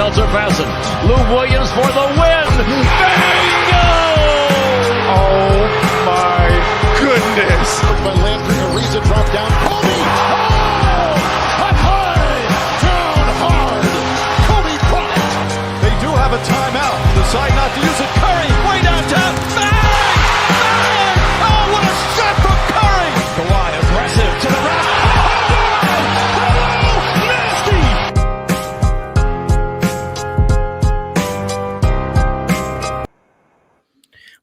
Seatbelts are fastened. Lou Williams for the win. Bingo! Oh my goodness. By Landry, Ariza dropped down. Kobe! Oh! Up high! Down hard! Kobe brought it! They do have a timeout. Decide not to use it. Curry, way downtown. Bang! Bang! Oh, what a shot from Curry! Kawhi aggressive to the rack.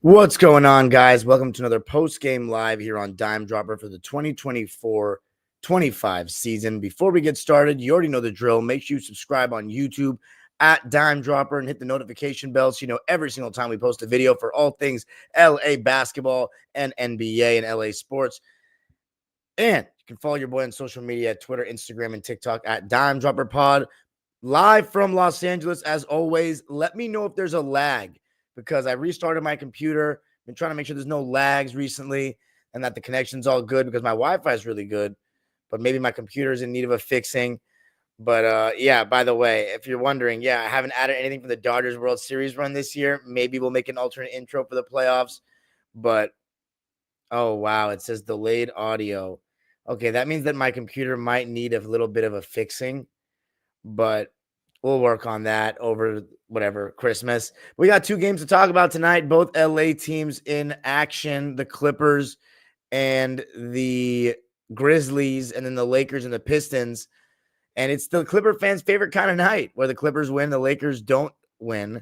What's going on, guys? Welcome to another post-game live here on Dime Dropper for the 2024-25 season. Before we get started, you already know the drill. Make sure you subscribe on YouTube at Dime Dropper and hit the notification bell so you know every single time we post a video for all things LA basketball and NBA and LA sports. And you can follow your boy on social media at Twitter, Instagram, and TikTok at Dime Dropper Pod. Live from Los Angeles, as always. Let me know if there's a lag, because I restarted my computer. Been trying to make sure there's no lags recently and that the connection's all good, because my Wi-Fi is really good, but maybe my computer is in need of a fixing. But yeah, by the way, if you're wondering, yeah, I haven't added anything for the Dodgers World Series run this year. Maybe we'll make an alternate intro for the playoffs. But, oh, wow, it says delayed audio. Okay, that means that my computer might need a little bit of a fixing, but we'll work on that over whatever Christmas. We got two games to talk about tonight. Both LA teams in action, the Clippers and the Grizzlies, and then the Lakers and the Pistons. And it's the Clipper fans' favorite kind of night, where the Clippers win, the Lakers don't win.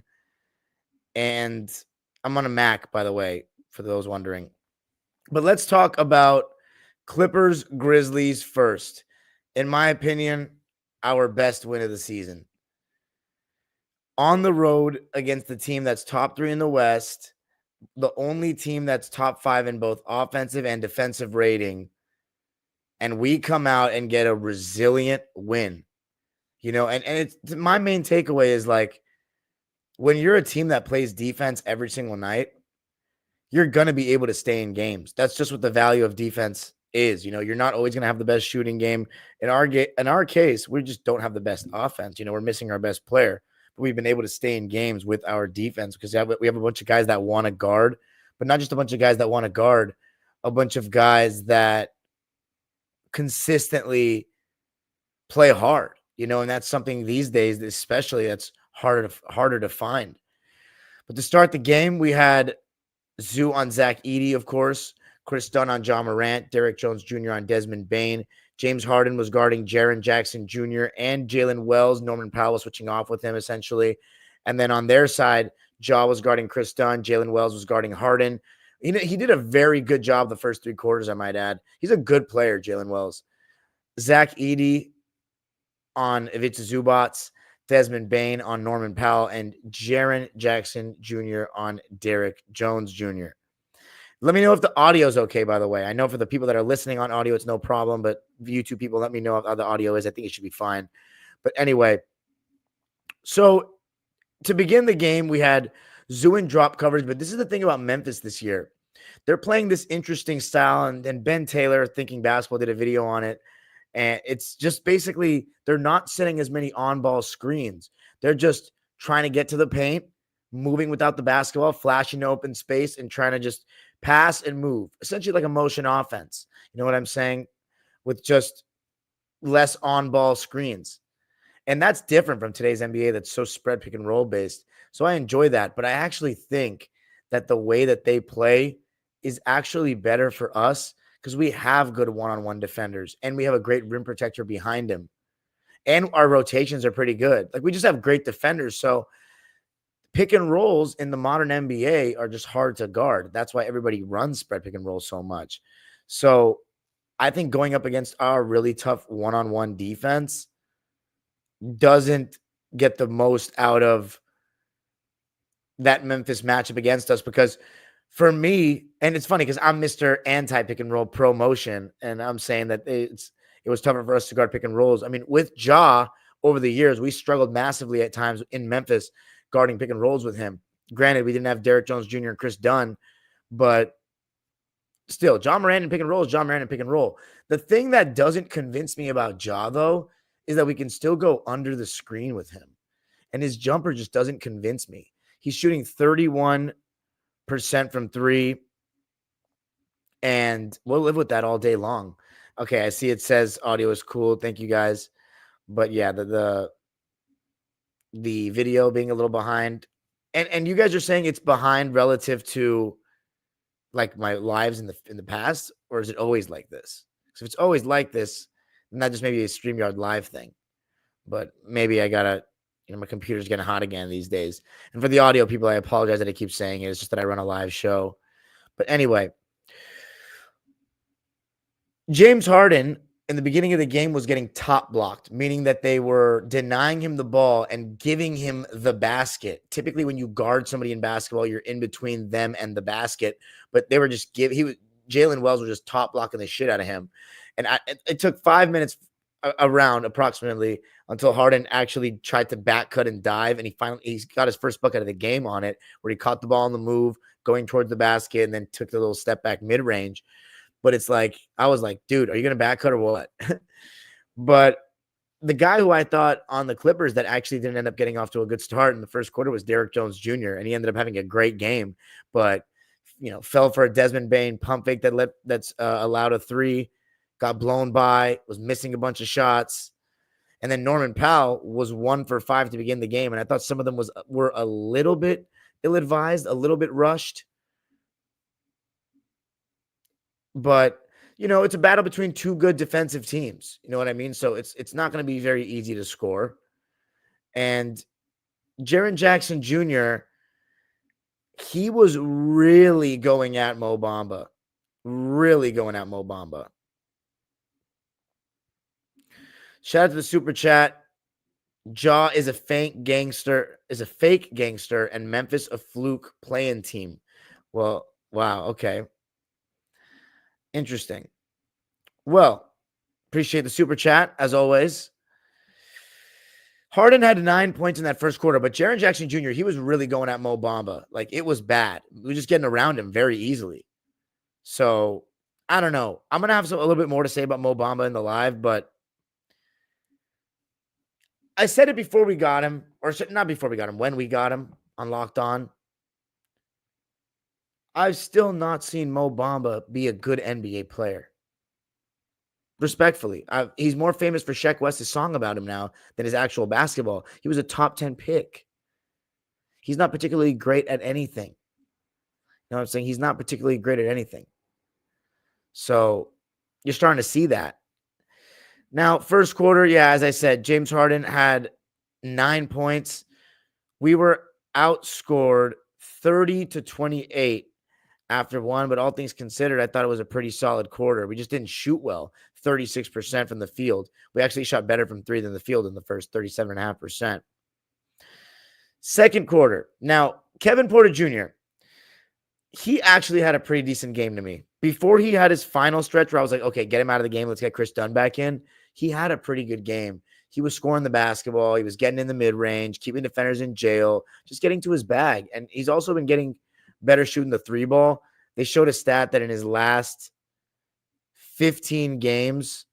And I'm on a Mac, by the way, for those wondering. But let's talk about Clippers Grizzlies first. In my opinion, our best win of the season. On the road against the team that's top 3 in the West, the only team that's top 5 in both offensive and defensive rating, and we come out and get a resilient win. You know, and it's my main takeaway is, like, when you're a team that plays defense every single night, you're going to be able to stay in games. That's just what the value of defense is. You know, you're not always going to have the best shooting game. In our case, we just don't have the best offense. You know, we're missing our best player. We've been able to stay in games with our defense because we have a bunch of guys that want to guard, but not just a bunch of guys that want to guard, a bunch of guys that consistently play hard, you know, and that's something these days, especially, that's harder to find. But to start the game, we had Zoo on Zach Edey, of course, Chris Dunn on John Morant, Derrick Jones Jr. on Desmond Bane. James Harden was guarding Jaren Jackson Jr. and Jalen Wells. Norman Powell was switching off with him, essentially. And then on their side, Ja was guarding Chris Dunn. Jalen Wells was guarding Harden. He did a very good job the first 3 quarters, I might add. He's a good player, Jalen Wells. Zach Edey on Ivica Zubac, Desmond Bane on Norman Powell, and Jaren Jackson Jr. on Derrick Jones Jr. Let me know if the audio is okay, by the way. I know for the people that are listening on audio, it's no problem, but YouTube people, let me know how the audio is. I think it should be fine. But anyway, so to begin the game, we had Zoo and drop coverage, but this is the thing about Memphis this year. They're playing this interesting style, and Ben Taylor, Thinking Basketball, did a video on it, and it's just basically they're not setting as many on-ball screens. They're just trying to get to the paint, moving without the basketball, flashing open space, and trying to just pass and move, essentially like a motion offense. You know what I'm saying? With just less on-ball screens. And that's different from today's NBA that's so spread pick and roll based. So I enjoy that. But I actually think that the way that they play is actually better for us because we have good one-on-one defenders and we have a great rim protector behind him. And our rotations are pretty good. Like, we just have great defenders. So pick and rolls in the modern NBA are just hard to guard. That's why everybody runs spread pick and roll so much. So I think going up against our really tough one-on-one defense doesn't get the most out of that Memphis matchup against us, because for me, and it's funny because I'm Mr. Anti-pick and roll pro motion, and I'm saying that it was tougher for us to guard pick and rolls. I mean, with Ja over the years, we struggled massively at times in Memphis guarding pick and rolls with him. Granted, we didn't have Derrick Jones Jr. and Chris Dunn, but still, John Morant and pick and roll is John Morant and pick and roll. The thing that doesn't convince me about Ja, though, is that we can still go under the screen with him. and his jumper just doesn't convince me. He's shooting 31% from three, and we'll live with that all day long. Okay, I see it says audio is cool. Thank you guys. But yeah, the video being a little behind. And you guys are saying it's behind relative to like my lives in the past, or is it always like this? So if it's always like this, then that just maybe a StreamYard live thing. But maybe I gotta, my computer's getting hot again these days. And for the audio people, I apologize that I keep saying it. It's just that I run a live show. But anyway, James Harden in the beginning of the game was getting top blocked, meaning that they were denying him the ball and giving him the basket. Typically, when you guard somebody in basketball, you're in between them and the basket, but they were just Jalen Wells was just top blocking the shit out of him. And it took 5 minutes around approximately until Harden actually tried to back cut and dive, and he's got his first bucket of the game on it, where he caught the ball on the move, going towards the basket, and then took the little step back mid range. But it's like, I was like, dude, are you going to back cut or what? But the guy who I thought on the Clippers that actually didn't end up getting off to a good start in the first quarter was Derrick Jones Jr., and he ended up having a great game, but fell for a Desmond Bane pump fake that's allowed a three, got blown by, was missing a bunch of shots. And then Norman Powell was 1 for 5 to begin the game, and I thought some of them were a little bit ill-advised, a little bit rushed. But, it's a battle between two good defensive teams. You know what I mean? So it's not going to be very easy to score. And Jaren Jackson Jr., he was really going at Mo Bamba. Really going at Mo Bamba. Shout out to the super chat. Ja is a fake gangster, and Memphis a fluke playing team. Well, wow, okay. Interesting. Well, appreciate the super chat, as always. Harden had 9 points in that first quarter, but Jaren Jackson Jr., he was really going at Mo Bamba. Like, it was bad. We were just getting around him very easily. So, I don't know. I'm going to have a little bit more to say about Mo Bamba in the live, but I said it before we got him, or not before we got him, when we got him on Locked On. I've still not seen Mo Bamba be a good NBA player. Respectfully. He's more famous for Sheck West's song about him now than his actual basketball. He was a top 10 pick. He's not particularly great at anything. You know what I'm saying? He's not particularly great at anything. So you're starting to see that. Now, first quarter, yeah, as I said, James Harden had 9 points. We were outscored 30-28 after one, but all things considered, I thought it was a pretty solid quarter. We just didn't shoot well, 36% from the field. We actually shot better from three than the field in the first, 37.5%. Second quarter. Now, Kevin Porter Jr., he actually had a pretty decent game to me. Before he had his final stretch where I was like, okay, get him out of the game. Let's get Chris Dunn back in. He had a pretty good game. He was scoring the basketball. He was getting in the mid-range, keeping defenders in jail, just getting to his bag. And he's also been getting better shooting the three ball. They showed a stat that in his last 15 games,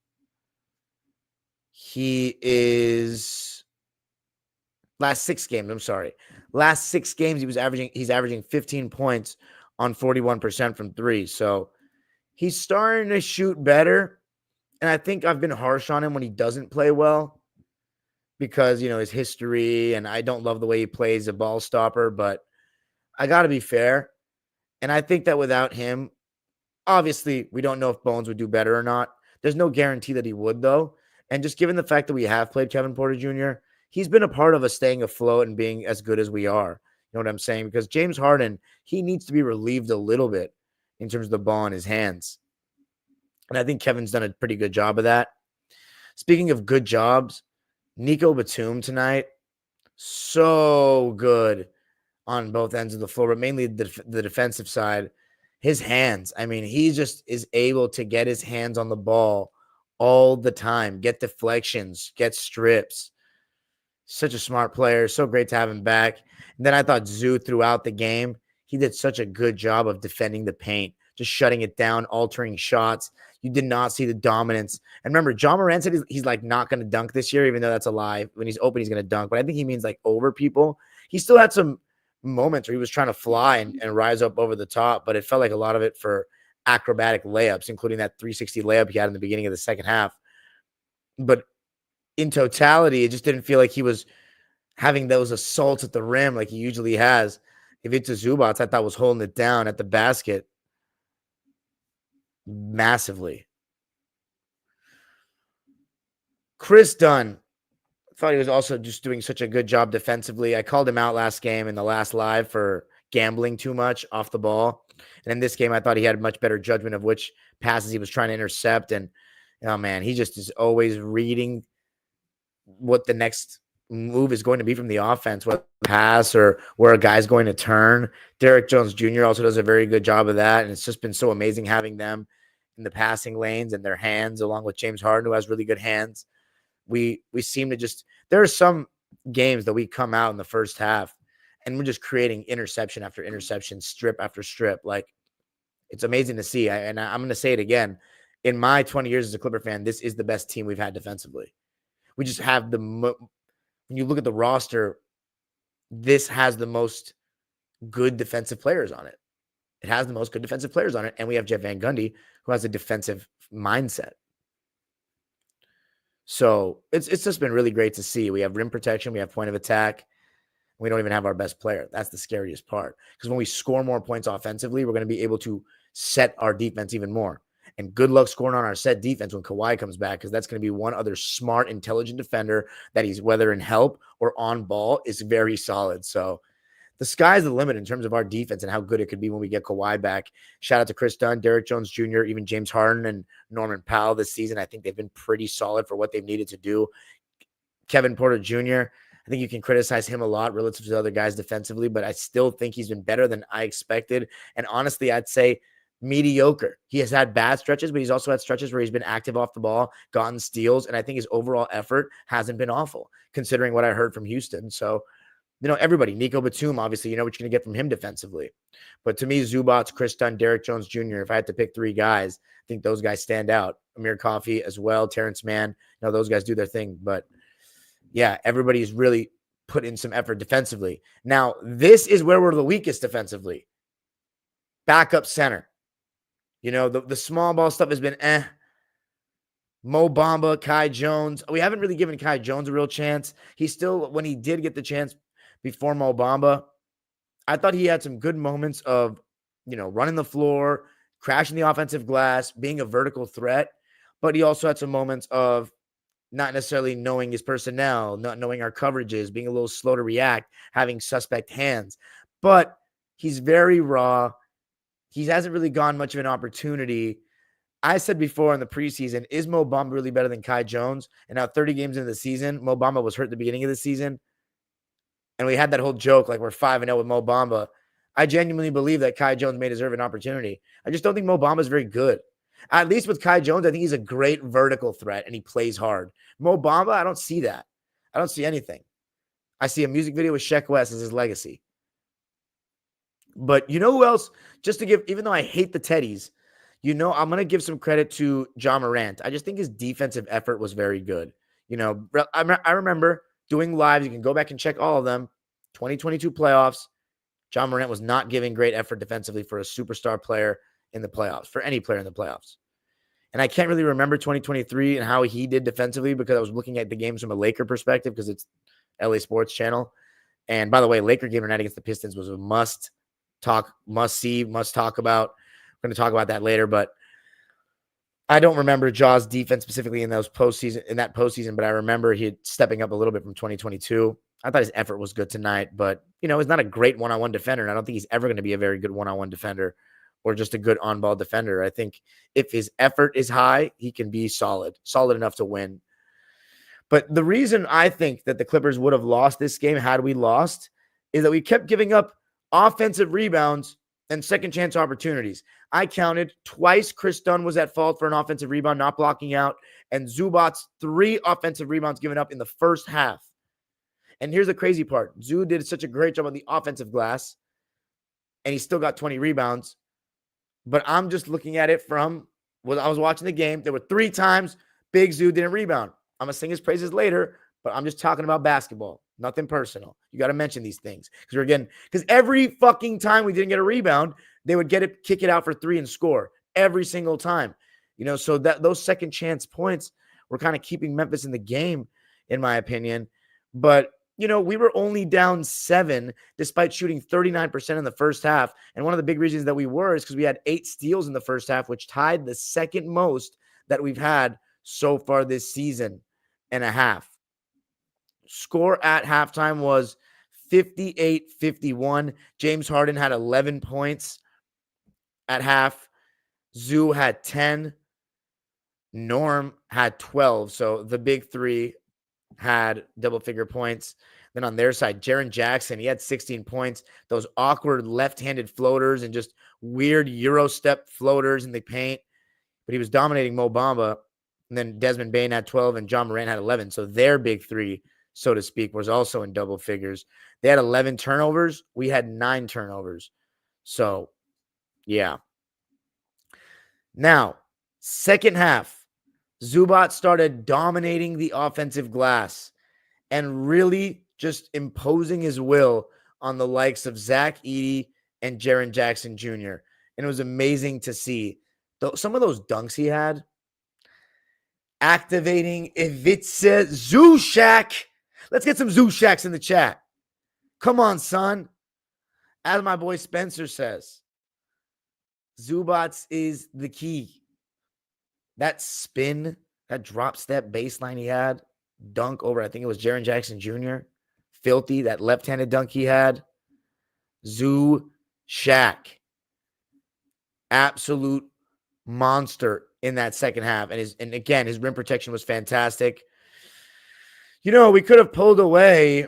last six games, he's averaging 15 points on 41% from three. So he's starting to shoot better. And I think I've been harsh on him when he doesn't play well because, his history, and I don't love the way he plays a ball stopper, but I got to be fair. And I think that without him, obviously, we don't know if Bones would do better or not. There's no guarantee that he would, though. And just given the fact that we have played Kevin Porter Jr., he's been a part of us staying afloat and being as good as we are. You know what I'm saying? Because James Harden, he needs to be relieved a little bit in terms of the ball in his hands. And I think Kevin's done a pretty good job of that. Speaking of good jobs, Nico Batum tonight, so good on both ends of the floor, but mainly the defensive side. His hands, he just is able to get his hands on the ball all the time, get deflections, get strips. Such a smart player. So great to have him back. And then I thought Zoo throughout the game, he did such a good job of defending the paint, just shutting it down, altering shots. You did not see the dominance. And remember, John Moran said he's like not going to dunk this year, even though that's a lie. When he's open, he's going to dunk. But I think he means like over people. He still had some moments where he was trying to fly and rise up over the top, but it felt like a lot of it for acrobatic layups, including that 360 layup he had in the beginning of the second half. But in totality, it just didn't feel like he was having those assaults at the rim like he usually has. If it's a Zubac, I thought was holding it down at the basket massively. Chris Dunn, I thought he was also just doing such a good job defensively. I called him out last game in the last live for gambling too much off the ball. And in this game, I thought he had much better judgment of which passes he was trying to intercept. And, oh, man, he just is always reading what the next move is going to be from the offense, what pass or where a guy's going to turn. Derrick Jones Jr. also does a very good job of that. And it's just been so amazing having them in the passing lanes and their hands, along with James Harden, who has really good hands. We seem to just – there are some games that we come out in the first half and we're just creating interception after interception, strip after strip. Like, it's amazing to see. I'm going to say it again. In my 20 years as a Clipper fan, this is the best team we've had defensively. We just have when you look at the roster, this has the most good defensive players on it. It has the most good defensive players on it. And we have Jeff Van Gundy, who has a defensive mindset. So it's just been really great to see. We have rim protection. We have point of attack. We don't even have our best player. That's the scariest part. Because when we score more points offensively, we're going to be able to set our defense even more. And good luck scoring on our set defense when Kawhi comes back, because that's going to be one other smart, intelligent defender that he's, whether in help or on ball, is very solid. So the sky's the limit in terms of our defense and how good it could be when we get Kawhi back. Shout out to Chris Dunn, Derrick Jones Jr., even James Harden and Norman Powell this season. I think they've been pretty solid for what they've needed to do. Kevin Porter Jr., I think you can criticize him a lot relative to other guys defensively, but I still think he's been better than I expected. And honestly, I'd say mediocre. He has had bad stretches, but he's also had stretches where he's been active off the ball, gotten steals, and I think his overall effort hasn't been awful, considering what I heard from Houston. So, everybody, Nico Batum, obviously, what you're going to get from him defensively. But to me, Zubac, Chris Dunn, Derrick Jones Jr., if I had to pick three guys, I think those guys stand out. Amir Coffey as well, Terrence Mann. Those guys do their thing. But, yeah, everybody's really put in some effort defensively. Now, this is where we're the weakest defensively. Backup center. The small ball stuff has been Mo Bamba, Kai Jones. We haven't really given Kai Jones a real chance. He still, when he did get the chance before Mo Bamba, I thought he had some good moments of, running the floor, crashing the offensive glass, being a vertical threat. But he also had some moments of not necessarily knowing his personnel, not knowing our coverages, being a little slow to react, having suspect hands. But he's very raw. He hasn't really gone much of an opportunity. I said before in the preseason, is Mo Bamba really better than Kai Jones? And now 30 games into the season, Mo Bamba was hurt at the beginning of the season. And we had that whole joke, like we're 5-0 with Mo Bamba. I genuinely believe that Kai Jones may deserve an opportunity. I just don't think Mo Bamba is very good. At least with Kai Jones, I think he's a great vertical threat and he plays hard. Mo Bamba, I don't see that. I don't see anything. I see a music video with Sheck West as his legacy. But you know who else? Just to give, even though I hate the Teddies, I'm going to give some credit to John Morant. I just think his defensive effort was very good. I remember doing lives. You can go back and check all of them. 2022 playoffs. John Morant was not giving great effort defensively for a superstar player in the playoffs, for any player in the playoffs. And I can't really remember 2023 and how he did defensively because I was looking at the games from a Laker perspective because it's LA Sports Channel. And by the way, Laker game tonight against the Pistons was a must talk about. We're going to talk about that later, but I don't remember Jaw's defense specifically in that postseason, but I remember he stepping up a little bit from 2022. I thought his effort was good tonight, but he's not a great one-on-one defender, and I don't think he's ever going to be a very good one-on-one defender or just a good on-ball defender. I think if his effort is high, he can be solid enough to win. But the reason I think that the Clippers would have lost this game had we lost is that we kept giving up offensive rebounds and second chance opportunities. I counted twice Chris Dunn was at fault for an offensive rebound, not blocking out, and Zubac's 3 offensive rebounds given up in the first half. And here's the crazy part. Zoo did such a great job on the offensive glass, and he still got 20 rebounds. But I'm just looking at it from when I was watching the game. There were 3 times Big Zoo didn't rebound. I'm going to sing his praises later, but I'm just talking about basketball. Nothing personal. You got to mention these things because every fucking time we didn't get a rebound, they would kick it out for 3 and score every single time. So that those second chance points were kind of keeping Memphis in the game, in my opinion. But we were only down 7 despite shooting 39% in the first half. And one of the big reasons that we were is because we had 8 steals in the first half, which tied the second most that we've had so far this season and a half. Score at halftime was 58-51. James Harden had 11 points at half. Zoo had 10. Norm had 12. So the big 3 had double-figure points. Then on their side, Jaren Jackson, he had 16 points. Those awkward left-handed floaters and just weird Euro step floaters in the paint. But he was dominating Mo Bamba. And then Desmond Bane had 12 and John Morant had 11. So their big 3, so to speak, was also in double figures. They had 11 turnovers. We had 9 turnovers. So, yeah. Now, second half, Zubac started dominating the offensive glass and really just imposing his will on the likes of Zach Edey and Jaren Jackson Jr. And it was amazing to see some of those dunks he had. Activating Ivica Zushak. Let's get some Zushaks in the chat. Come on, son. As my boy Spencer says, Zubac is the key. That spin, that drop step baseline he had, dunk over, I think it was Jaren Jackson Jr. Filthy, that left-handed dunk he had. Shaq. Absolute monster in that second half. And again, his rim protection was fantastic. We could have pulled away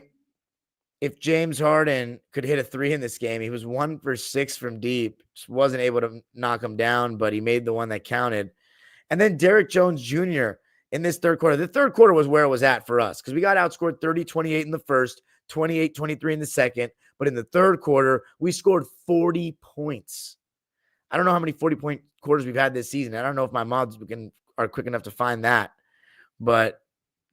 if James Harden could hit a 3 in this game. He was 1 for 6 from deep. Just wasn't able to knock him down, but he made the one that counted. And then Derrick Jones Jr. in this third quarter. The third quarter was where it was at for us because we got outscored 30-28 in the first, 28-23 in the second. But in the third quarter, we scored 40 points. I don't know how many 40-point quarters we've had this season. I don't know if my mods are quick enough to find that. But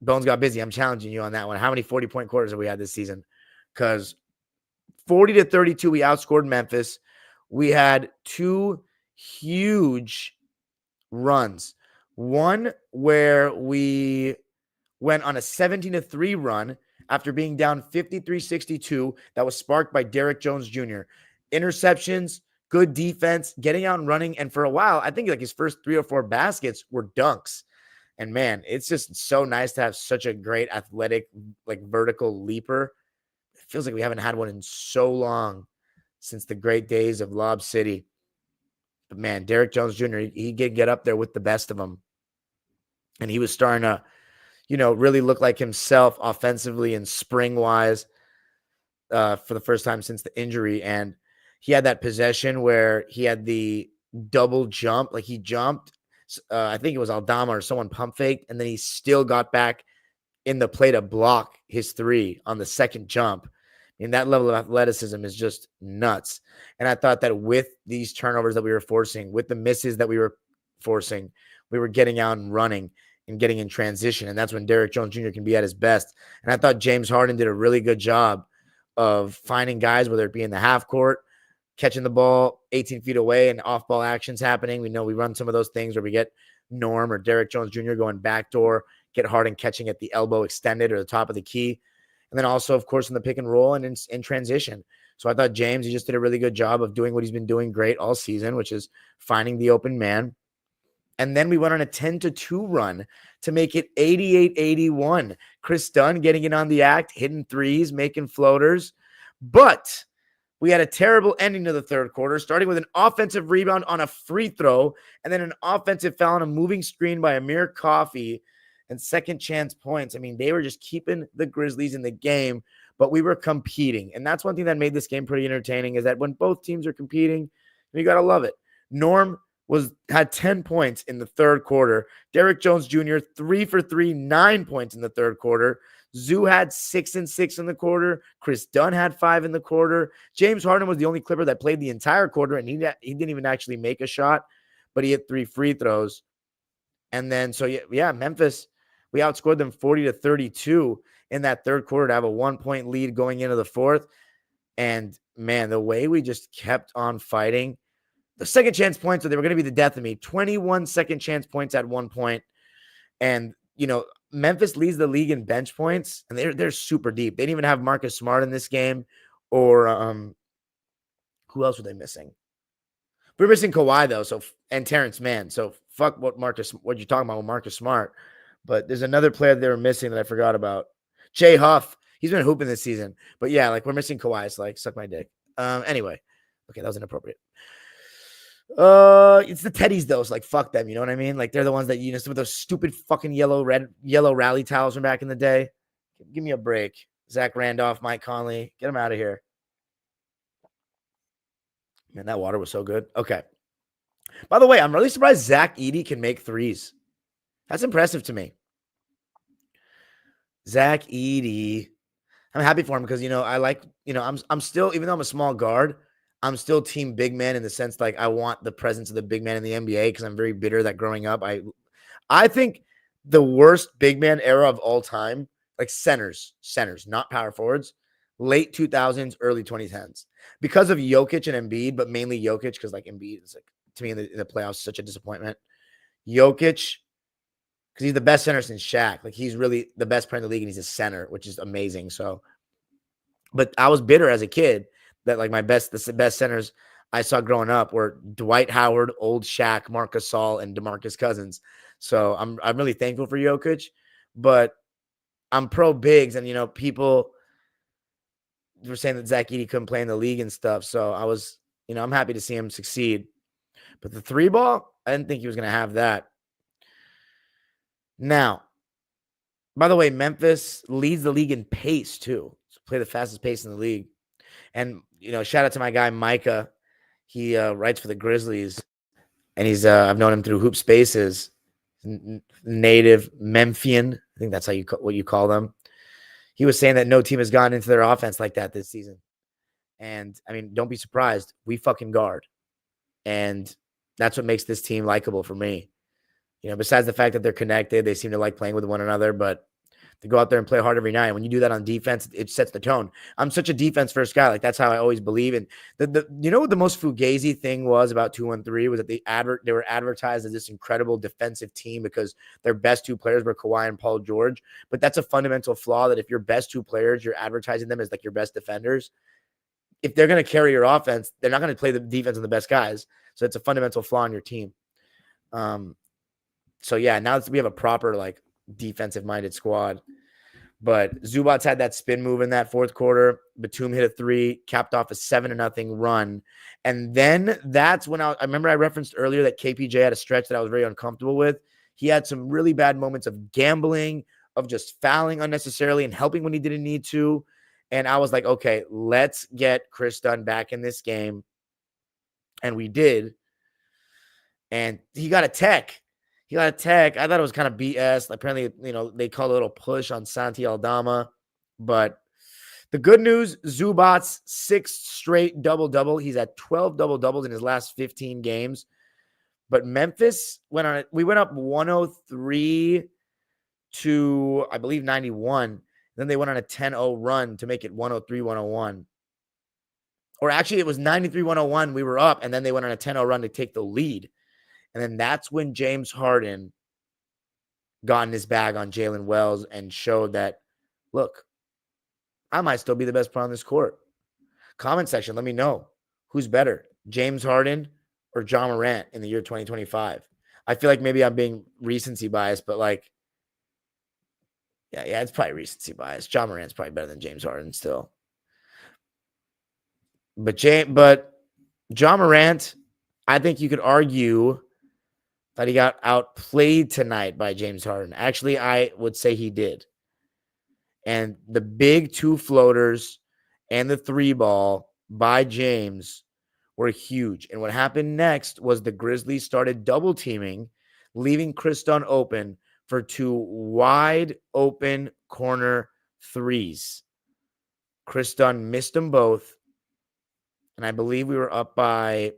Bones got busy. I'm challenging you on that one. How many 40-point quarters have we had this season? Because 40-32, we outscored Memphis. We had 2 huge runs. One where we went on a 17-3 run after being down 53-62. That was sparked by Derrick Jones Jr. Interceptions, good defense, getting out and running. And for a while, I think like his first 3 or 4 baskets were dunks. And man, it's just so nice to have such a great athletic, like vertical leaper. It feels like we haven't had one in so long since the great days of Lob City. But man, Derrick Jones Jr., he could get up there with the best of them. And he was starting to, really look like himself offensively and spring-wise for the first time since the injury. And he had that possession where he had the double jump. Like he jumped, I think it was Aldama or someone pump faked, and then he still got back in the play to block his 3 on the second jump. And that level of athleticism is just nuts. And I thought that with these turnovers that we were forcing, with the misses that we were forcing, we were getting out and running and getting in transition. And that's when Derrick Jones Jr. can be at his best. And I thought James Harden did a really good job of finding guys, whether it be in the half court, catching the ball 18 feet away and off-ball actions happening. We know we run some of those things where we get Norm or Derrick Jones Jr. going backdoor, get Harden catching at the elbow extended or the top of the key. And then also, of course, in the pick and roll and in transition. So I thought James, he just did a really good job of doing what he's been doing great all season, which is finding the open man. And then we went on a 10-2 run to make it 88-81. Chris Dunn getting in on the act, hitting threes, making floaters. But we had a terrible ending to the third quarter, starting with an offensive rebound on a free throw and then an offensive foul on a moving screen by Amir Coffey and second chance points. I mean, they were just keeping the Grizzlies in the game, but we were competing. And that's one thing that made this game pretty entertaining is that when both teams are competing, you got to love it. Norm had 10 points in the third quarter. Derrick Jones Jr., 3 for 3, 9 points in the third quarter. Zoo had 6 and 6 in the quarter. Chris Dunn had 5 in the quarter. James Harden was the only Clipper that played the entire quarter, and he didn't even actually make a shot, but he hit 3 free throws. And then, so yeah, Memphis, we outscored them 40-32 in that third quarter to have a 1-point lead going into the fourth. And man, the way we just kept on fighting, the second chance points, so they were going to be the death of me. 21 second chance points at one point. And, Memphis leads the league in bench points, and they're super deep. They didn't even have Marcus Smart in this game, or who else were they missing? We're missing Kawhi though, and Terrence Mann. So fuck what you're talking about with Marcus Smart. But there's another player they were missing that I forgot about. Jay Huff. He's been hooping this season. But yeah, like we're missing Kawhi. It's like suck my dick. Anyway, okay, that was inappropriate. It's the Teddies though. So like fuck them. You know what I mean? Like they're the ones that some of those stupid fucking yellow rally towels from back in the day. Give me a break. Zach Randolph, Mike Conley, get them out of here. Man, that water was so good. Okay. By the way, I'm really surprised Zach Edey can make threes. That's impressive to me. Zach Edey. I'm happy for him because, I like, I'm still, even though I'm a small guard, I'm still team big man in the sense like I want the presence of the big man in the NBA because I'm very bitter that growing up, I think the worst big man era of all time, like centers, not power forwards, late 2000s, early 2010s, because of Jokic and Embiid, but mainly Jokic because like Embiid is like, to me in the playoffs, such a disappointment. Jokic, because he's the best center since Shaq. Like he's really the best player in the league and he's a center, which is amazing. So, but I was bitter as a kid that like the best centers I saw growing up were Dwight Howard, old Shaq, Marc Gasol, and DeMarcus Cousins. So I'm really thankful for Jokic, but I'm pro bigs, and people were saying that Zach Edey couldn't play in the league and stuff. So I was, I'm happy to see him succeed. But the 3-ball, I didn't think he was going to have that. Now, by the way, Memphis leads the league in pace too. So play the fastest pace in the league. And, shout out to my guy, Micah. He writes for the Grizzlies, and he's I've known him through Hoop Spaces, native Memphian. I think that's what you call them. He was saying that no team has gone into their offense like that this season. And, I mean, don't be surprised. We fucking guard. And that's what makes this team likable for me. Besides the fact that they're connected, they seem to like playing with one another, but to go out there and play hard every night. And when you do that on defense, it sets the tone. I'm such a defense first guy. Like that's how I always believe. And what the most fugazi thing was about 2-1-3 was that they were advertised as this incredible defensive team because their best two players were Kawhi and Paul George. But that's a fundamental flaw that if your best two players, you're advertising them as like your best defenders. If they're going to carry your offense, they're not going to play the defense of the best guys. So it's a fundamental flaw in your team. So yeah, now that we have a proper like defensive minded squad, but Zubats had that spin move in that fourth quarter. Batum hit a 3, capped off a 7-0 run. And then that's when I remember I referenced earlier that KPJ had a stretch that I was very uncomfortable with. He had some really bad moments of gambling, of just fouling unnecessarily and helping when he didn't need to. And I was like, okay, let's get Chris Dunn back in this game. And we did. And he got a tech. I thought it was kind of BS. Apparently, they called a little push on Santi Aldama. But the good news, Zubats, 6 straight double-double. He's at 12 double-doubles in his last 15 games. But Memphis we went up 103 to, I believe, 91. Then they went on a 10-0 run to make it 103-101. Or actually, it was 93-101. We were up, and then they went on a 10-0 run to take the lead. And then that's when James Harden got in his bag on Jalen Wells and showed that, look, I might still be the best player on this court. Comment section, let me know. Who's better, James Harden or John Morant in the year 2025? I feel like maybe I'm being recency biased, but like, yeah, it's probably recency bias. John Morant's probably better than James Harden still. But John Morant, I think you could argue that he got outplayed tonight by James Harden. Actually, I would say he did. And the big 2 floaters and the 3-ball by James were huge. And what happened next was the Grizzlies started double teaming, leaving Chris Dunn open for 2 wide open corner threes. Chris Dunn missed them both. And I believe we were up by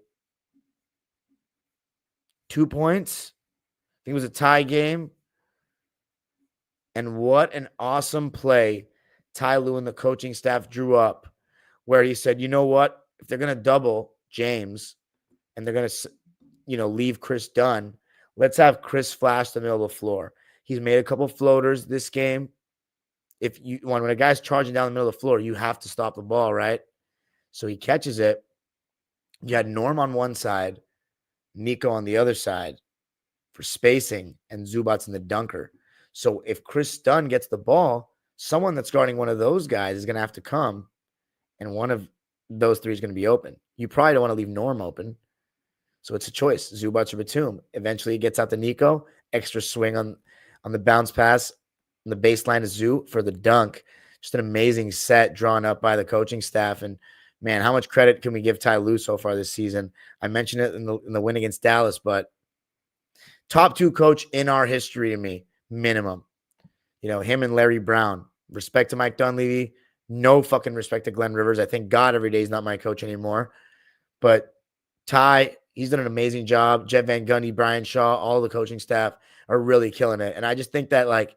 2 points. I think it was a tie game. And what an awesome play Ty Lue and the coaching staff drew up, where he said, you know what? If they're going to double James and they're going to, leave Chris Dunn, let's have Chris flash the middle of the floor. He's made a couple floaters this game. When a guy's charging down the middle of the floor, you have to stop the ball, right? So he catches it. You had Norm on one side, Nico on the other side for spacing, and Zubac's in the dunker. So if Chris Dunn gets the ball, someone that's guarding one of those guys is going to have to come, and one of those three is going to be open. You probably don't want to leave Norm open. So it's a choice, Zubac or Batum. Eventually, it gets out to Nico. Extra swing on the bounce pass on the baseline of Zoo for the dunk. Just an amazing set drawn up by the coaching staff. And, man, how much credit can we give Ty Lue so far this season? I mentioned it in the win against Dallas, but top 2 coach in our history to me, minimum. Him and Larry Brown. Respect to Mike Dunleavy. No fucking respect to Glenn Rivers. I thank God every day he's not my coach anymore. But Ty, he's done an amazing job. Jeff Van Gundy, Brian Shaw, all the coaching staff are really killing it. And I just think that,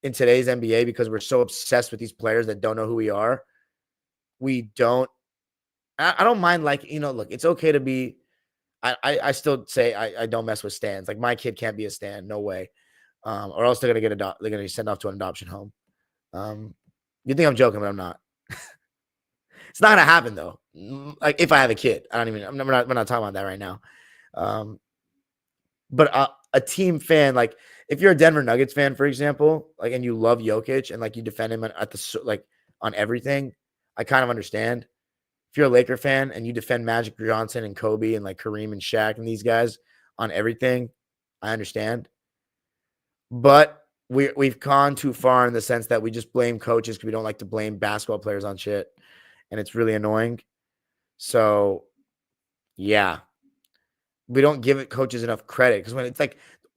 in today's NBA, because we're so obsessed with these players that don't know who we are, I don't mind, look, it's okay to be, I still say I don't mess with stands. Like, my kid can't be a stand. No way. Or else they're going to they're going to be sent off to an adoption home. You think I'm joking, but I'm not. It's not going to happen though. Like, if I have a kid, we're not talking about that right now. But a team fan, like if you're a Denver Nuggets fan, for example, and you love Jokic and you defend him on everything, I kind of understand. If you're a Laker fan and you defend Magic Johnson and Kobe and Kareem and Shaq and these guys on everything, I understand. But we've gone too far in the sense that we just blame coaches because we don't like to blame basketball players on shit. And it's really annoying. So, yeah. We don't give coaches enough credit because when it's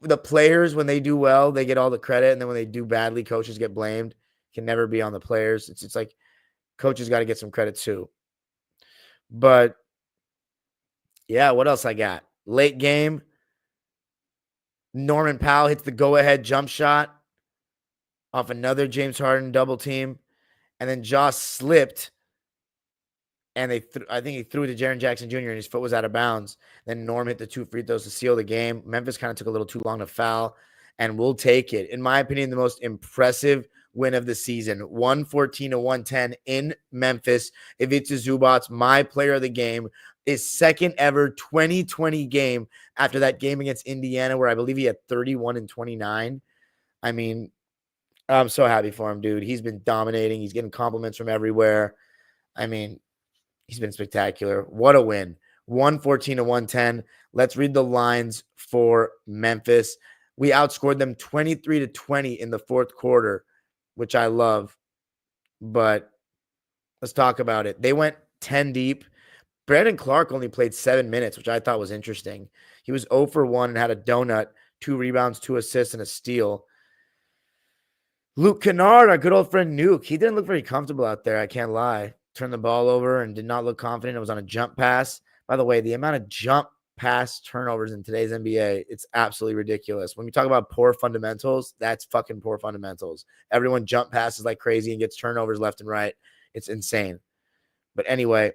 the players, when they do well, they get all the credit. And then when they do badly, coaches get blamed. It can never be on the players. It's coaches got to get some credit too. But, yeah, what else I got? Late game. Norman Powell hits the go-ahead jump shot off another James Harden double team. And then Josh slipped. And I think he threw it to Jaren Jackson Jr. and his foot was out of bounds. Then Norm hit the 2 free throws to seal the game. Memphis kind of took a little too long to foul, and we'll take it. In my opinion, the most impressive win of the season, 114-110 in Memphis. Ivica Zubac, my player of the game, his second ever 2020 game after that game against Indiana where I believe he had 31 and 29. I mean, I'm so happy for him, dude. He's been dominating. He's getting compliments from everywhere. I mean, he's been spectacular. What a win. 114-110. Let's read the lines for Memphis. We outscored them 23-20 in the fourth quarter, which I love. But let's talk about it. They went 10 deep. Brandon Clark only played 7 minutes, which I thought was interesting. He was 0 for 1 and had a donut, 2 rebounds, 2 assists, and a steal. Luke Kennard, our good old friend Nuke, he didn't look very comfortable out there, I can't lie. Turned the ball over and did not look confident. It was on a jump pass. By the way, the amount of jump pass turnovers in today's NBA, it's absolutely ridiculous. When we talk about poor fundamentals, that's fucking poor fundamentals. Everyone jump passes like crazy and gets turnovers left and right. It's insane. But anyway,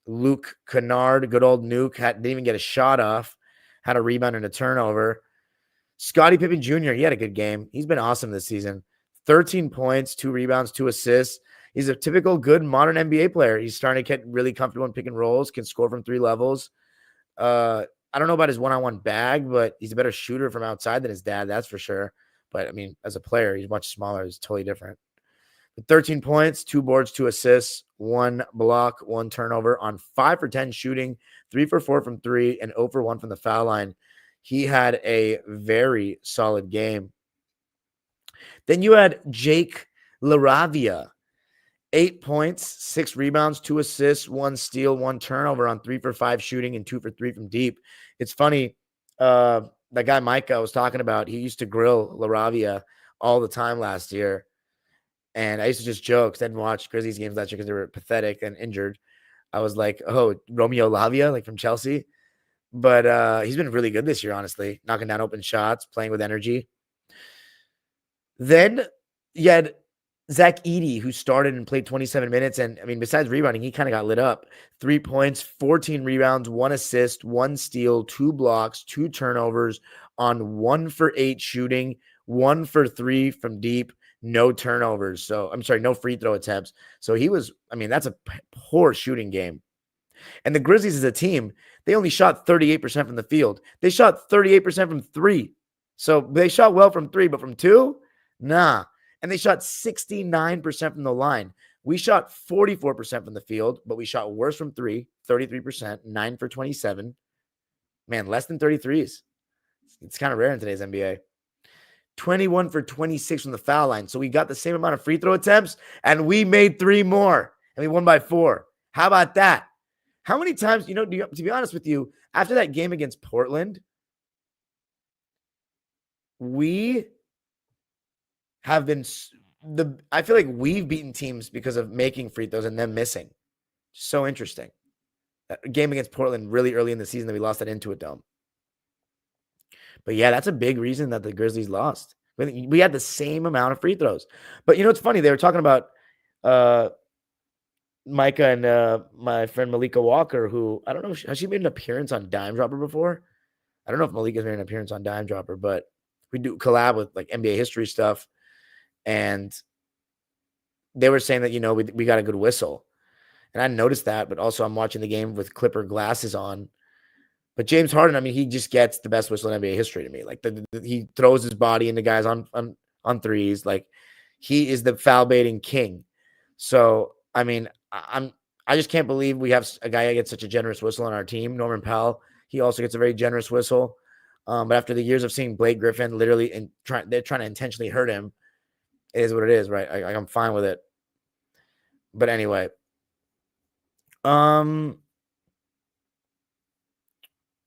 Luke Kennard, good old Nuke, didn't even get a shot off, had a rebound and a turnover. Scottie Pippen Jr., he had a good game. He's been awesome this season. 13 points, 2 rebounds, 2 assists. He's a typical good modern NBA player. He's starting to get really comfortable in pick and rolls, can score from 3 levels. I don't know about his one-on-one bag, but he's a better shooter from outside than his dad, that's for sure. But, I mean, as a player, he's much smaller. He's totally different. But 13 points, 2 boards, 2 assists, 1 block, 1 turnover on 5 for 10 shooting, 3 for 4 from 3, and 0 for 1 from the foul line. He had a very solid game. Then you had Jake LaRavia. 8 points, 6 rebounds, 2 assists, 1 steal, 1 turnover on 3 for 5 shooting and 2 for 3 from deep. It's funny. That guy Mike I was talking about, he used to grill LaRavia all the time last year. And I used to just joke, 'cause I didn't watch Grizzlies games last year because they were pathetic and injured. I was like, oh, Romeo Lavia, like from Chelsea. But he's been really good this year, honestly, knocking down open shots, playing with energy. Then you had Zach Edey, who started and played 27 minutes. And I mean, besides rebounding, he kind of got lit up. 3 points, 14 rebounds, 1 assist, 1 steal, 2 blocks, 2 turnovers on 1 for 8 shooting, 1 for 3 from deep, no turnovers. So I'm sorry, no free throw attempts. So he was, I mean, that's a poor shooting game. And the Grizzlies as a team, they only shot 38% from the field. They shot 38% from 3. So they shot well from 3, but from 2, nah. And they shot 69% from the line. We shot 44% from the field, but we shot worse from 3, 33%, 9 for 27. Man, less than 33s. It's kind of rare in today's NBA. 21 for 26 from the foul line. So we got the same amount of free throw attempts, and we made 3 more, and we won by 4. How about that? How many times, to be honest with you, after that game against Portland, we have been I feel like we've beaten teams because of making free throws and them missing. So interesting. That game against Portland really early in the season that we lost that Intuit Dome. But yeah, that's a big reason that the Grizzlies lost. We had the same amount of free throws. But it's funny. They were talking about Micah and my friend Malika Walker, who, I don't know, has she made an appearance on Dime Dropper before? I don't know if Malika's made an appearance on Dime Dropper, but we do collab with like NBA history stuff. And they were saying that, we got a good whistle. And I noticed that, but also I'm watching the game with Clipper glasses on. But James Harden, I mean, he just gets the best whistle in NBA history to me. Like he throws his body into guys on threes. Like he is the foul baiting king. So, I mean, I just can't believe we have a guy that gets such a generous whistle on our team. Norman Powell, he also gets a very generous whistle. But after the years of seeing Blake Griffin literally they're trying to intentionally hurt him, it is what it is, right? I'm fine with it. But anyway,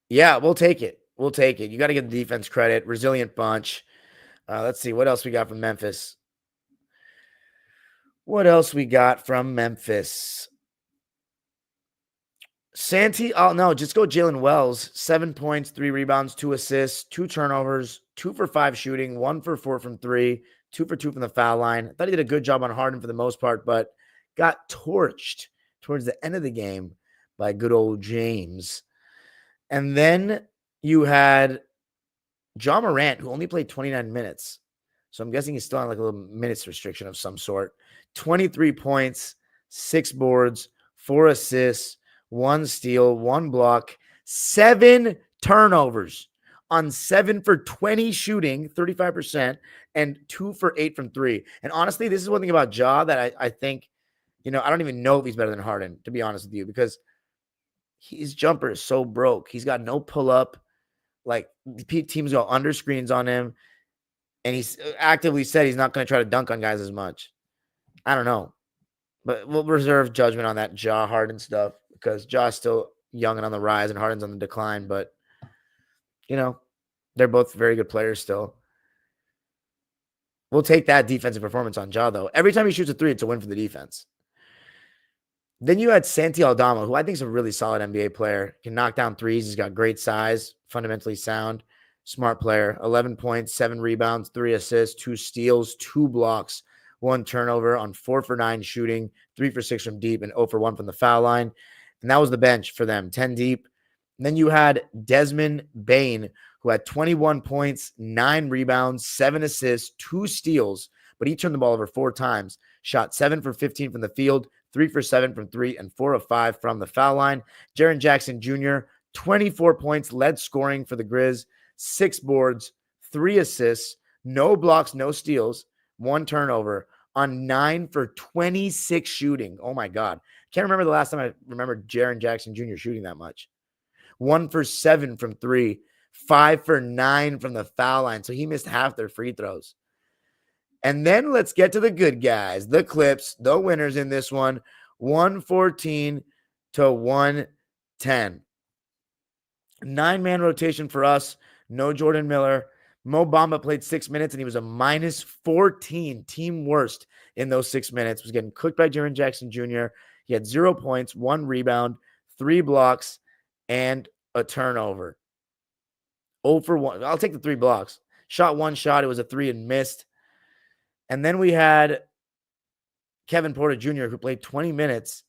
yeah, we'll take it. We'll take it. You got to give the defense credit. Resilient bunch. Let's see what else we got from Memphis. What else we got from Memphis? Santi, no, just go Jalen Wells. 7 points, 3 rebounds, 2 assists, 2 turnovers, 2 for 5 shooting, 1 for 4 from 3, 2 for 2 from the foul line. I thought he did a good job on Harden for the most part, but got torched towards the end of the game by good old James. And then you had John Morant, who only played 29 minutes. So I'm guessing he's still on like a little minutes restriction of some sort. 23 points, 6 boards, 4 assists, 1 steal, 1 block, 7 turnovers on 7 for 20 shooting, 35%, and 2 for 8 from 3. And honestly, this is one thing about Ja that I think, I don't even know if he's better than Harden, to be honest with you, because his jumper is so broke. He's got no pull-up. Like, teams go under screens on him, and he's actively said he's not going to try to dunk on guys as much. I don't know. But we'll reserve judgment on that Ja Harden stuff because Ja's still young and on the rise and Harden's on the decline. But, they're both very good players still. We'll take that defensive performance on Ja, though. Every time he shoots a 3, it's a win for the defense. Then you had Santi Aldama, who I think is a really solid NBA player. Can knock down threes. He's got great size, fundamentally sound, smart player. 11 points, 7 rebounds, 3 assists, 2 steals, 2 blocks, 1 turnover on 4 for 9 shooting, 3 for 6 from deep, and 0 for 1 from the foul line. And that was the bench for them, 10 deep. And then you had Desmond Bane, who had 21 points, 9 rebounds, 7 assists, 2 steals, but he turned the ball over 4 times. Shot 7 for 15 from the field, 3 for 7 from 3, and 4 of 5 from the foul line. Jaren Jackson Jr., 24 points, led scoring for the Grizz, 6 boards, 3 assists, no blocks, no steals, 1 turnover on 9 for 26 shooting. Oh my God. Can't remember the last time I remember Jaren Jackson Jr. shooting that much. 1 for 7 from 3, 5 for 9 from the foul line. So he missed half their free throws. And then let's get to the good guys, the Clips, the winners in this one, 114 to 110. 9-man rotation for us. No Jordan Miller. Mo Bamba played 6 minutes, and he was a -14, team worst. in those 6 minutes, was getting cooked by Jaren Jackson Jr. He had 0 points, 1 rebound, 3 blocks, and a turnover. 0 for 1. I'll take the 3 blocks. Shot 1 shot. It was a 3 and missed. And then we had Kevin Porter Jr., who played 20 minutes.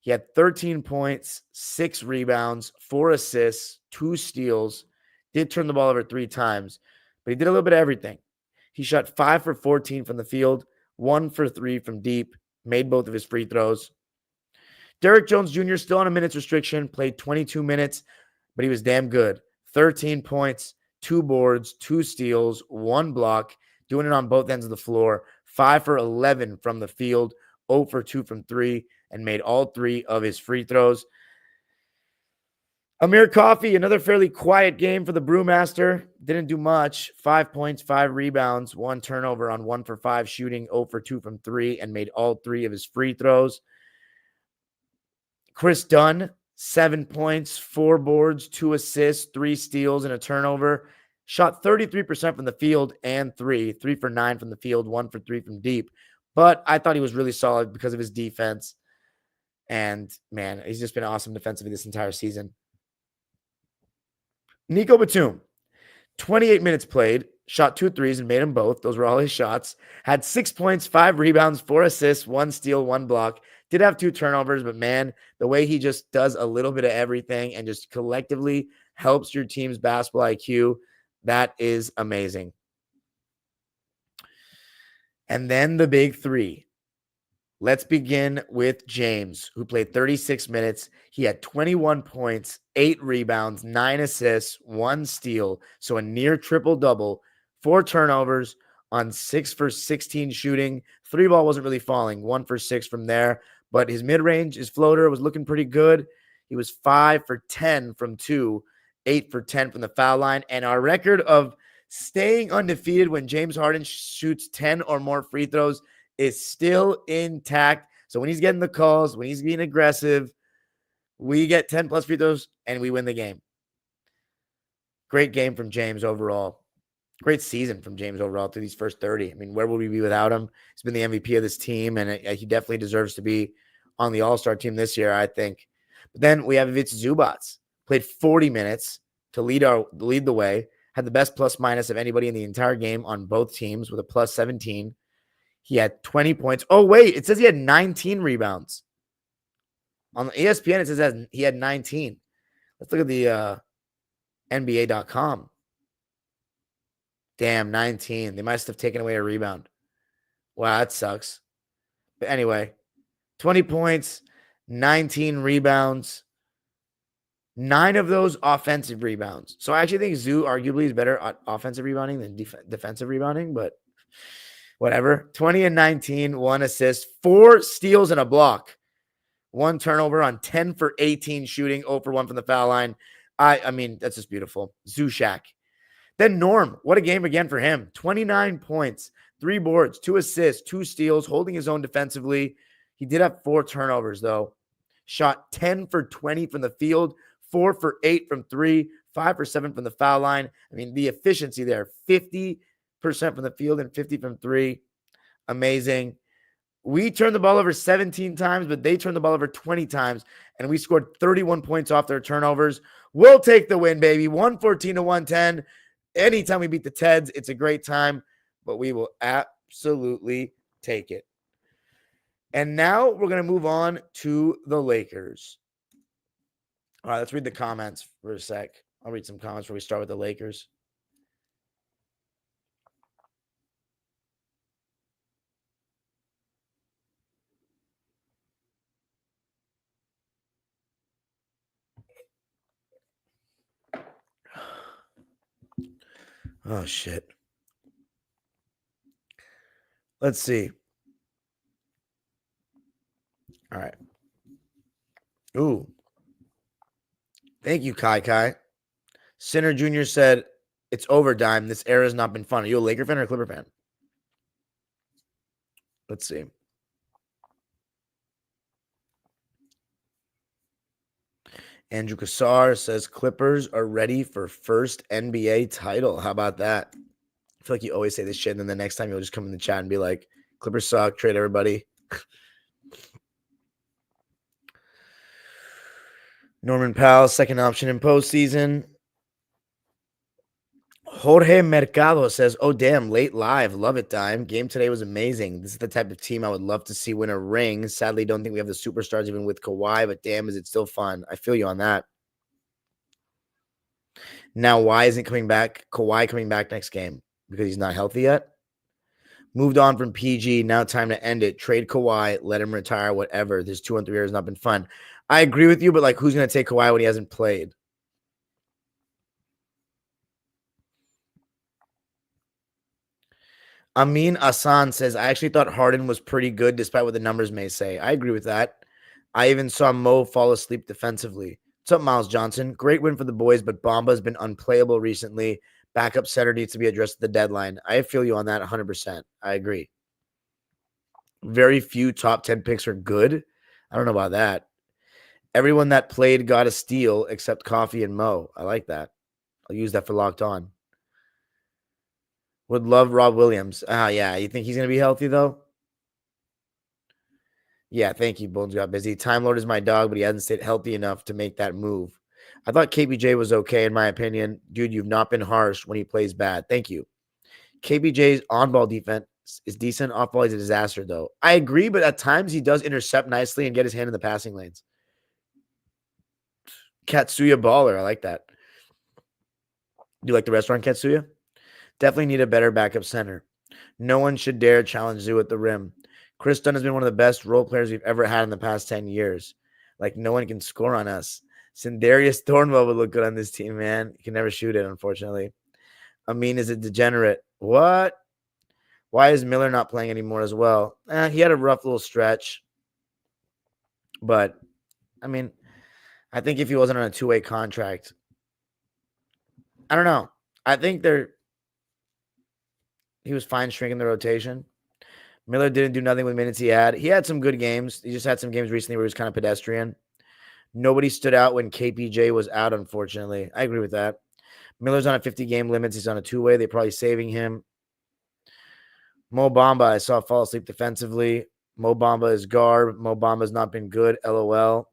He had 13 points, 6 rebounds, 4 assists, 2 steals. Did turn the ball over 3 times, but he did a little bit of everything. He shot 5 for 14 from the field, 1 for 3 from deep, made both of his free throws. Derrick Jones Jr. still on a minutes restriction, played 22 minutes, but he was damn good. 13 points, 2 boards, 2 steals, 1 block, doing it on both ends of the floor. 5 for 11 from the field, 0 for 2 from 3, and made all 3 of his free throws. Amir Coffey, another fairly quiet game for the Brewmaster. Didn't do much. 5 points, 5 rebounds, 1 turnover on 1 for 5 shooting, 0 for 2 from 3, and made all 3 of his free throws. Chris Dunn, 7 points, 4 boards, 2 assists, 3 steals, and a turnover. Shot 33% from the field and 3 for 9 from the field, 1 for 3 from deep. But I thought he was really solid because of his defense. And, man, he's just been awesome defensively this entire season. Nico Batum, 28 minutes played, shot 2 threes and made them both. Those were all his shots. Had 6 points, 5 rebounds, 4 assists, 1 steal, 1 block. Did have 2 turnovers, but, man, the way he just does a little bit of everything and just collectively helps your team's basketball IQ, that is amazing. And then the big 3. Let's begin with James, who played 36 minutes. He had 21 points, 8 rebounds, 9 assists, 1 steal. So a near triple-double, 4 turnovers on 6 for 16 shooting. 3 ball wasn't really falling, 1 for 6 from there. But his mid-range, his floater was looking pretty good. He was 5 for 10 from 2, 8 for 10 from the foul line. And our record of staying undefeated when James Harden shoots 10 or more free throws is still intact. So when he's getting the calls, when he's being aggressive, we get 10 plus free throws and we win the game. Great game from James overall. Great season from James overall through these first 30. I mean, where would we be without him? He's been the MVP of this team, and he definitely deserves to be on the All-Star team this year, I think. But then we have Ivica Zubac. Played 40 minutes to lead the way. Had the best plus-minus of anybody in the entire game on both teams with a plus 17. He had 20 points. Oh, wait. It says he had 19 rebounds. On the ESPN, it says he had 19. Let's look at the NBA.com. Damn, 19. They must have taken away a rebound. Wow, that sucks. But anyway, 20 points, 19 rebounds, 9 of those offensive rebounds. So I actually think Zoo arguably is better at offensive rebounding than defensive rebounding, but whatever. 20 and 19, 1 assist, 4 steals and a block, 1 turnover on 10 for 18 shooting, 0 for 1 from the foul line. I mean, that's just beautiful. Zoo Shack. Then Norm, what a game again for him. 29 points, 3 boards, 2 assists, 2 steals, holding his own defensively. He did have 4 turnovers, though. Shot 10 for 20 from the field, 4 for 8 from 3, 5 for 7 from the foul line. I mean, the efficiency there, 50% from the field and 50 from 3. Amazing. We turned the ball over 17 times, but they turned the ball over 20 times, and we scored 31 points off their turnovers. We'll take the win, baby. 114 to 110. Anytime we beat the Teds, it's a great time, but we will absolutely take it. And now we're going to move on to the Lakers. All right, let's read the comments for a sec. I'll read some comments before we start with the Lakers. Oh, shit. Let's see. All right. Ooh. Thank you, Kai. Sinner Jr. said, it's overtime. This era has not been fun. Are you a Laker fan or a Clipper fan? Let's see. Andrew Kassar says Clippers are ready for first NBA title. How about that? I feel like you always say this shit, and then the next time you'll just come in the chat and be like, Clippers suck. Trade everybody. Norman Powell, second option in postseason. Jorge Mercado says, oh, damn, late live. Love it, Dime. Game today was amazing. This is the type of team I would love to see win a ring. Sadly, don't think we have the superstars even with Kawhi, but damn, is it still fun. I feel you on that. Now, why isn't Kawhi coming back next game? Because he's not healthy yet? Moved on from PG. Now time to end it. Trade Kawhi. Let him retire, whatever. This 2-3 years has not been fun. I agree with you, but like, who's going to take Kawhi when he hasn't played? Amin Asan says, I actually thought Harden was pretty good despite what the numbers may say. I agree with that. I even saw Mo fall asleep defensively. What's up, Miles Johnson? Great win for the boys, but Bamba has been unplayable recently. Backup center needs to be addressed at the deadline. I feel you on that 100%. I agree. Very few top 10 picks are good. I don't know about that. Everyone that played got a steal except Coffee and Mo. I like that. I'll use that for locked on. Would love Rob Williams. Yeah. You think he's going to be healthy, though? Yeah, thank you. Bones got busy. Time Lord is my dog, but he hasn't stayed healthy enough to make that move. I thought KBJ was okay, in my opinion. Dude, you've not been harsh when he plays bad. Thank you. KBJ's on-ball defense is decent. Off-ball is a disaster, though. I agree, but at times he does intercept nicely and get his hand in the passing lanes. Katsuya baller. I like that. Do you like the restaurant, Katsuya? Definitely need a better backup center. No one should dare challenge Zoo at the rim. Chris Dunn has been one of the best role players we've ever had in the past 10 years. Like, no one can score on us. Sindarius Thornwell would look good on this team, man. He can never shoot it, unfortunately. Amin is a degenerate. What? Why is Miller not playing anymore as well? He had a rough little stretch. But, I mean, I think if he wasn't on a two-way contract, I don't know. I think he was fine shrinking the rotation. Miller didn't do nothing with minutes he had. He had some good games. He just had some games recently where he was kind of pedestrian. Nobody stood out when KPJ was out, unfortunately. I agree with that. Miller's on a 50-game limit. He's on a two-way. They're probably saving him. Mo Bamba, I saw fall asleep defensively. Mo Bamba is garb. Mo Bamba's not been good. LOL.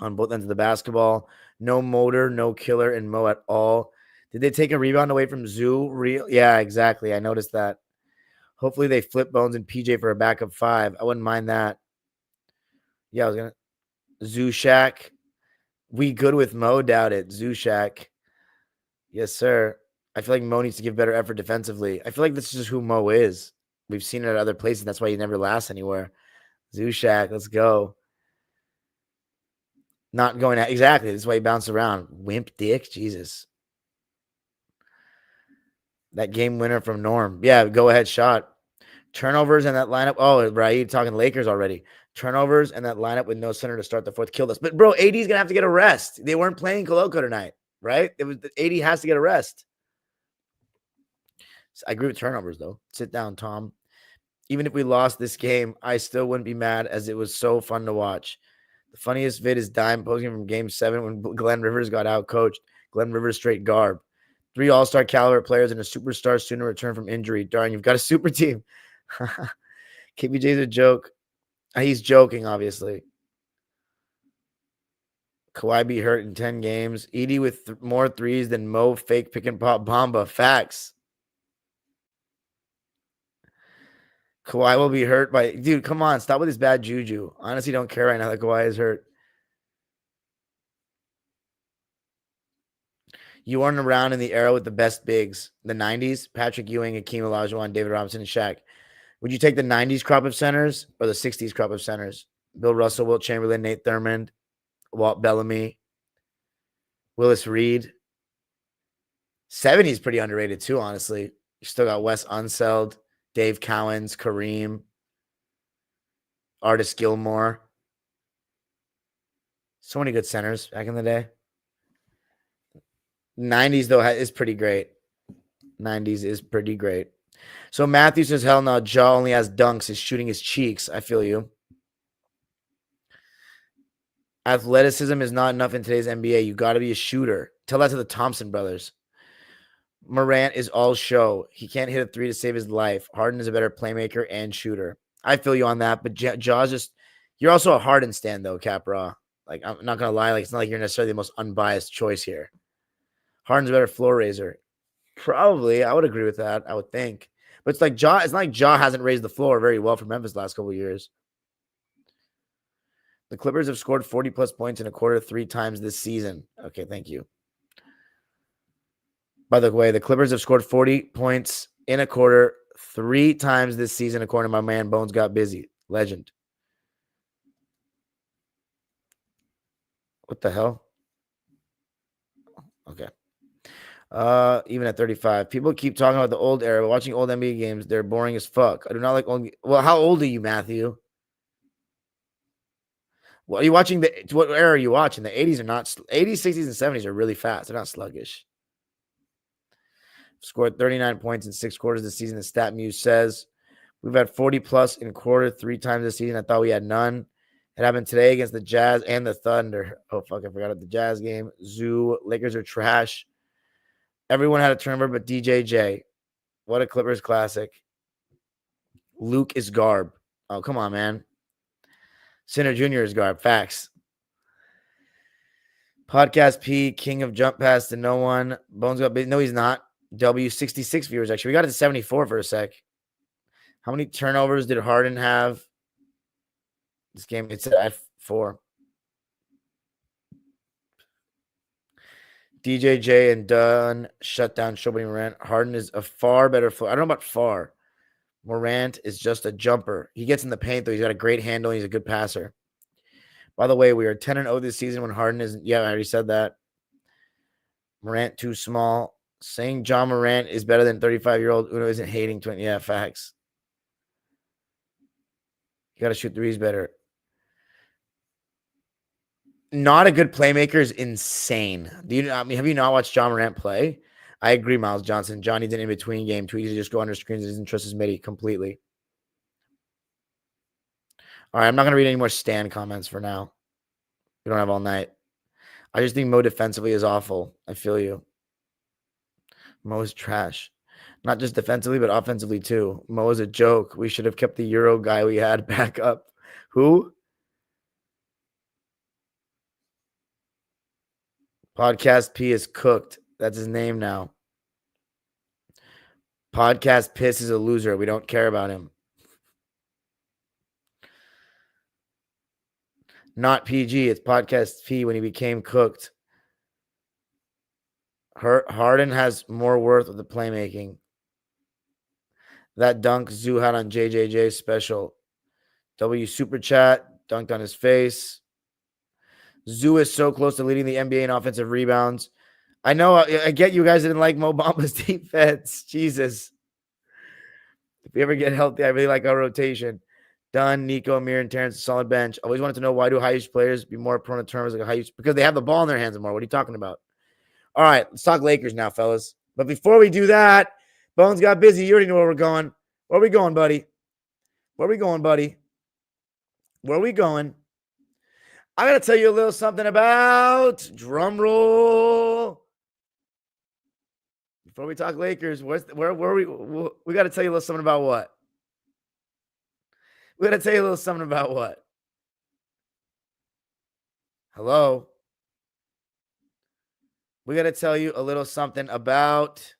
On both ends of the basketball. No motor, no killer in Mo at all. Did they take a rebound away from Zoo? Yeah, exactly. I noticed that. Hopefully they flip Bones and PJ for a backup 5. I wouldn't mind that. Yeah, I was going to. Zoo Shack. We good with Mo? Doubt it. Zoo Shack. Yes, sir. I feel like Mo needs to give better effort defensively. I feel like this is just who Mo is. We've seen it at other places. That's why he never lasts anywhere. Zoo Shack, let's go. Not going out. Exactly. This is why he bounced around. Wimp dick. Jesus. That game winner from Norm. Yeah, go ahead shot. Turnovers in that lineup. Oh, right. You're talking Lakers already. Turnovers and that lineup with no center to start the fourth killed us. But, bro, AD's going to have to get a rest. They weren't playing Koloko tonight, right? AD has to get a rest. I agree with turnovers, though. Sit down, Tom. Even if we lost this game, I still wouldn't be mad as it was so fun to watch. The funniest vid is Dime posing from Game 7 when Glenn Rivers got out-coached. Glenn Rivers straight garb. 3 all-star caliber players and a superstar soon to return from injury. Darn, you've got a super team. KBJ's a joke. He's joking, obviously. Kawhi be hurt in 10 games. Edie with more threes than Mo fake pick and pop Bamba. Facts. Kawhi will be hurt by... Dude, come on. Stop with this bad juju. Honestly, don't care right now that Kawhi is hurt. You weren't around in the era with the best bigs. The 90s, Patrick Ewing, Hakeem Olajuwon, David Robinson, and Shaq. Would you take the 90s crop of centers or the 60s crop of centers? Bill Russell, Wilt Chamberlain, Nate Thurmond, Walt Bellamy, Willis Reed. 70s pretty underrated too, honestly. You still got Wes Unseld, Dave Cowens, Kareem, Artis Gilmore. So many good centers back in the day. 90s, though, is pretty great. 90s is pretty great. So Matthew says, hell no, Ja only has dunks. He's shooting his cheeks. I feel you. Athleticism is not enough in today's NBA. You got to be a shooter. Tell that to the Thompson brothers. Morant is all show. He can't hit a three to save his life. Harden is a better playmaker and shooter. I feel you on that, but Jaws just you're also a Harden stan though, Capra. Like I'm not gonna lie, like it's not like you're necessarily the most unbiased choice here. Harden's a better floor raiser. Probably, I would agree with that. I would think, but it's like it's not like Ja hasn't raised the floor very well for Memphis the last couple of years. The Clippers have scored 40 plus points in a quarter 3 times this season. Okay, thank you. By the way, the Clippers have scored 40 points in a quarter 3 times this season, according to my man Bones Got Busy. Legend. What the hell? Okay. Even at 35. People keep talking about the old era, but watching old NBA games, they're boring as fuck. I do not like old. Well, how old are you, Matthew? Well, are you watching what era are you watching? The 80s are not 80s, 60s, and 70s are really fast. They're not sluggish. Scored 39 points in 6 quarters this season. The StatMuse says we've had 40 plus in quarter 3 times this season. I thought we had none. It happened today against the Jazz and the Thunder. Oh fuck, I forgot about the Jazz game. Zoo, Lakers are trash. Everyone had a turnover, but DJJ. What a Clippers classic. Luke is garb. Oh, come on, man. Sinner Jr. is garb. Facts. Podcast P, king of jump pass to no one. Bones got busy. No, he's not. W, 66 viewers, actually. We got it to 74 for a sec. How many turnovers did Harden have? This game, it's at 4. DJJ and Dunn shut down Showboating Morant. Harden is a far better floor. I don't know about far. Morant is just a jumper. He gets in the paint, though. He's got a great handle. He's a good passer. By the way, we are 10-0 this season when Harden isn't. Yeah, I already said that. Morant too small. Saying John Morant is better than 35-year-old Uno isn't hating 20. Yeah, facts. You got to shoot threes better. Not a good playmaker is insane. Have you not watched John Morant play? I agree, Miles Johnson. Johnny did an in-between game. Too easy to just go under screens. He doesn't trust his midi completely. All right, I'm not going to read any more Stan comments for now. We don't have all night. I just think Mo defensively is awful. I feel you. Mo is trash. Not just defensively, but offensively too. Mo is a joke. We should have kept the Euro guy we had back up. Who? Podcast P is cooked. That's his name now. Podcast Piss is a loser. We don't care about him. Not PG. It's Podcast P when he became cooked. Harden has more worth with the playmaking. That dunk Zoo had on JJJ special. W Super Chat dunked on his face. Zoo is so close to leading the NBA in offensive rebounds. I know. I get you guys didn't like Mo Bamba's defense. Jesus. If we ever get healthy, I really like our rotation. Dunn, Nico, Amir, and Terrence, a solid bench. Always wanted to know, why do high-use players be more prone to turnovers like a high-use? Because they have the ball in their hands more. What are you talking about? All right, let's talk Lakers now, fellas. But before we do that, Bones got busy. You already know where we're going. Where are we going, buddy? Where are we going, buddy? Where are we going? I got to tell you a little something about, drum roll. Before we talk Lakers, where are we got to tell you a little something about what? We got to tell you a little something about what? Hello? We got to tell you a little something about.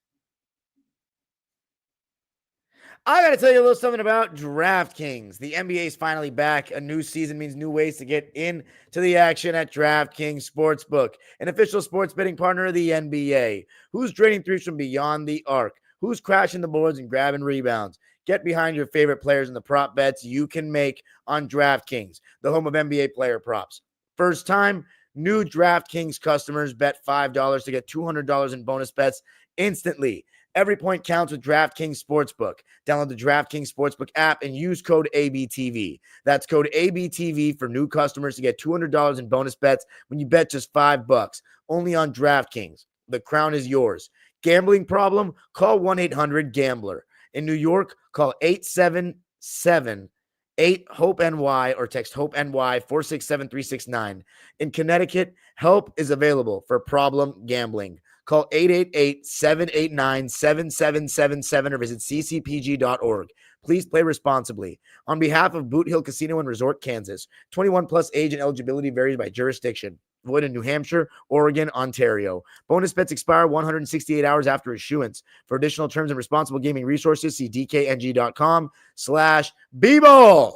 I got to tell you a little something about DraftKings. The NBA is finally back. A new season means new ways to get into the action at DraftKings Sportsbook, an official sports betting partner of the NBA. Who's draining threes from beyond the arc? Who's crashing the boards and grabbing rebounds? Get behind your favorite players in the prop bets you can make on DraftKings, the home of NBA player props. First time, new DraftKings customers bet $5 to get $200 in bonus bets instantly. Every point counts with DraftKings Sportsbook. Download the DraftKings Sportsbook app and use code ABTV. That's code ABTV for new customers to get $200 in bonus bets when you bet just $5. Only on DraftKings. The crown is yours. Gambling problem? Call 1-800-GAMBLER. In New York, call 877-8-HOPE-NY or text HOPE-NY 467-369. In Connecticut, help is available for problem gambling. Call 888-789-7777 or visit ccpg.org. Please play responsibly. On behalf of Boot Hill Casino and Resort, Kansas, 21 plus age and eligibility varies by jurisdiction. Void in New Hampshire, Oregon, Ontario. Bonus bets expire 168 hours after issuance. For additional terms and responsible gaming resources, see dkng.com/bball.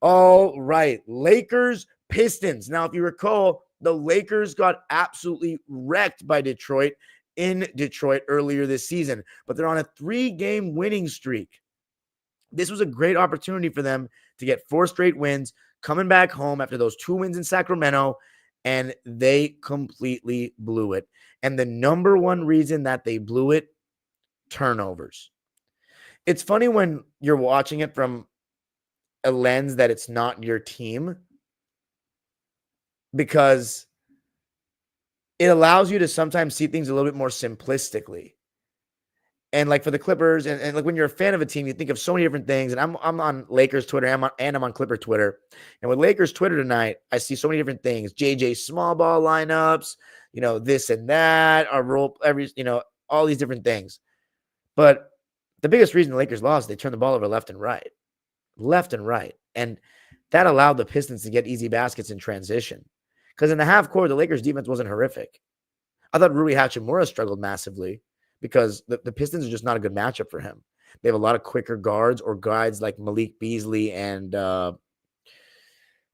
All right, Lakers, Pistons. Now, if you recall, the Lakers got absolutely wrecked by Detroit in Detroit earlier this season, but they're on a 3-game winning streak. This was a great opportunity for them to get 4 straight wins, coming back home after those 2 wins in Sacramento, and they completely blew it. And the number one reason that they blew it, turnovers. It's funny when you're watching it from a lens that it's not your team, because it allows you to sometimes see things a little bit more simplistically. And like for the Clippers, and like when you're a fan of a team, you think of so many different things. And I'm on Lakers Twitter and I'm on Clipper Twitter. And with Lakers Twitter tonight, I see so many different things. JJ small ball lineups, this and that, our role, all these different things. But the biggest reason the Lakers lost, they turned the ball over left and right. And that allowed the Pistons to get easy baskets in transition. Because in the half court, the Lakers defense wasn't horrific. I thought Rui Hachimura struggled massively, because the Pistons are just not a good matchup for him. They have a lot of quicker guards or guys like Malik Beasley and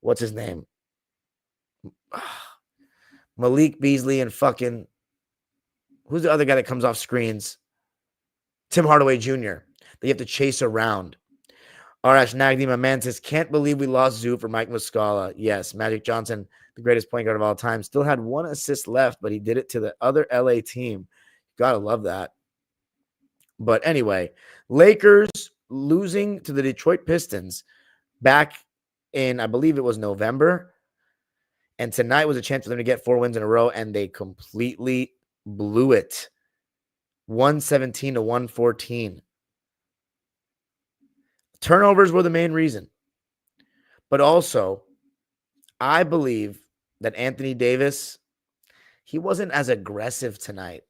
what's his name? Malik Beasley and fucking, who's the other guy that comes off screens? Tim Hardaway Jr. that you have to chase around. Arash Nagdi, my man, says, can't believe we lost Zoo for Mike Muscala. Yes, Magic Johnson, the greatest point guard of all time, still had 1 assist left, but he did it to the other LA team. Gotta love that. But anyway, Lakers losing to the Detroit Pistons back in, I believe it was November. And tonight was a chance for them to get 4 wins in a row, and they completely blew it. 117-114. Turnovers were the main reason. But also, I believe that Anthony Davis, he wasn't as aggressive tonight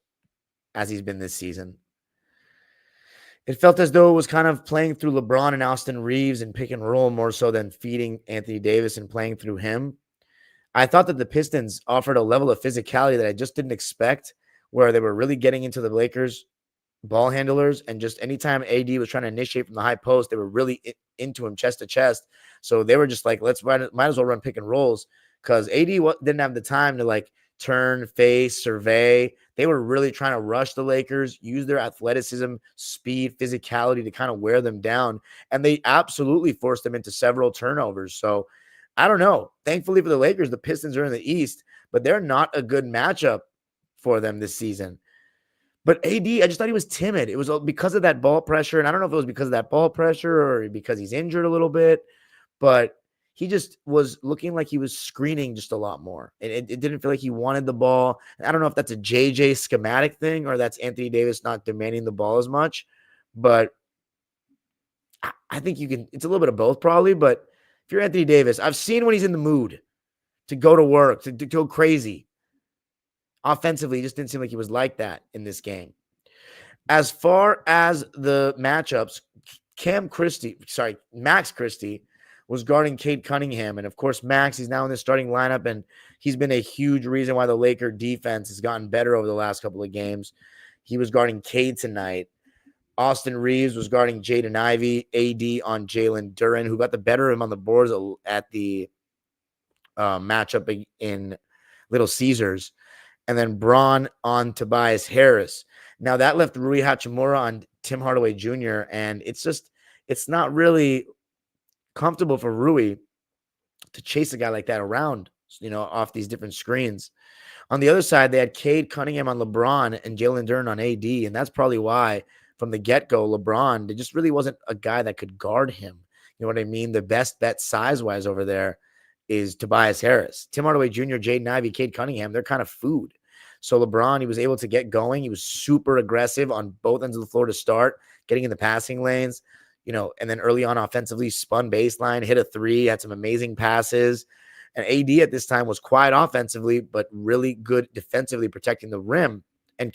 as he's been this season. It felt as though it was kind of playing through LeBron and Austin Reeves and pick and roll more so than feeding Anthony Davis and playing through him. I thought that the Pistons offered a level of physicality that I just didn't expect, where they were really getting into the Lakers ball handlers, and just anytime AD was trying to initiate from the high post, they were really into him chest to chest. So they were just like, might as well run pick and rolls, because AD didn't have the time to like turn, face, survey. They were really trying to rush the Lakers, use their athleticism, speed, physicality to kind of wear them down. And they absolutely forced them into several turnovers. So I don't know. Thankfully for the Lakers, the Pistons are in the East, but they're not a good matchup for them this season. But AD, I just thought he was timid. It was because of that ball pressure. And I don't know if it was because of that ball pressure or because he's injured a little bit, but he just was looking like he was screening just a lot more. It didn't feel like he wanted the ball. I don't know if that's a JJ schematic thing or that's Anthony Davis not demanding the ball as much, but I think it's a little bit of both probably. But if you're Anthony Davis, I've seen when he's in the mood to go to work, to go crazy. Offensively, he just didn't seem like he was like that in this game. As far as the matchups, Max Christie was guarding Cade Cunningham. And of course, Max, he's now in the starting lineup, and he's been a huge reason why the Laker defense has gotten better over the last couple of games. He was guarding Cade tonight. Austin Reeves was guarding Jaden Ivey, AD on Jalen Duren, who got the better of him on the boards at the matchup in Little Caesars. And then Braun on Tobias Harris. Now that left Rui Hachimura on Tim Hardaway Jr. And it's not really comfortable for Rui to chase a guy like that around, off these different screens. On the other side, they had Cade Cunningham on LeBron and Jalen Duren on AD. And that's probably why from the get-go, LeBron, there just really wasn't a guy that could guard him. You know what I mean? The best bet size-wise over there is Tobias Harris. Tim Hardaway Jr., Jaden Ivey, Cade Cunningham, they're kind of food. So LeBron, he was able to get going. He was super aggressive on both ends of the floor to start, getting in the passing lanes, and then early on offensively spun baseline, hit a 3, had some amazing passes. And AD at this time was quiet offensively, but really good defensively protecting the rim. and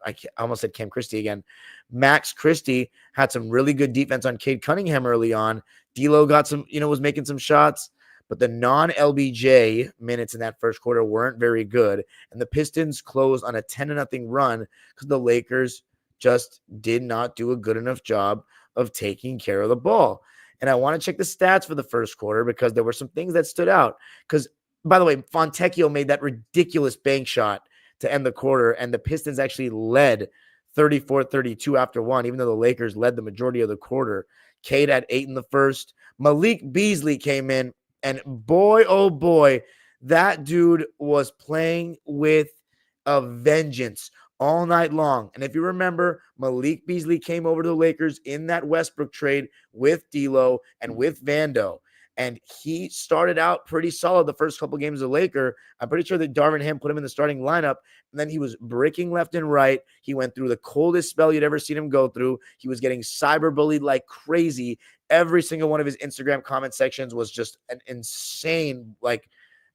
I almost said Cam Christie again. Max Christie had some really good defense on Cade Cunningham early on. D'Lo got some, was making some shots, but the non-LBJ minutes in that first quarter weren't very good. And the Pistons closed on a 10-0 run because the Lakers just did not do a good enough job of taking care of the ball. And I want to check the stats for the first quarter because there were some things that stood out. Because, by the way, Fontecchio made that ridiculous bank shot to end the quarter, and the Pistons actually led 34-32 after one, even though the Lakers led the majority of the quarter. Cade had 8 in the first. Malik Beasley came in, and boy, oh boy, that dude was playing with a vengeance all night long. And if you remember, Malik Beasley came over to the Lakers in that Westbrook trade with D'Lo and with Vando. And he started out pretty solid the first couple games of the Laker. I'm pretty sure that Darvin Ham put him in the starting lineup. And then he was bricking left and right. He went through the coldest spell you'd ever seen him go through. He was getting cyberbullied like crazy. Every single one of his Instagram comment sections was just an insane,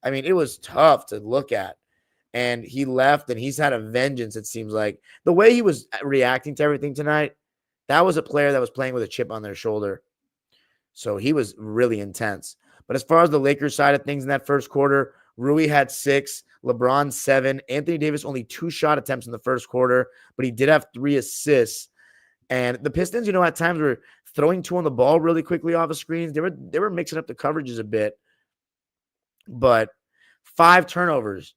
it was tough to look at. And he left, and he's had a vengeance, it seems like. The way he was reacting to everything tonight, that was a player that was playing with a chip on their shoulder. So he was really intense. But as far as the Lakers side of things in that first quarter, Rui had 6, LeBron 7, Anthony Davis only 2 shot attempts in the first quarter, but he did have 3 assists. And the Pistons, at times were throwing 2 on the ball really quickly off of screens. They were mixing up the coverages a bit. But 5 turnovers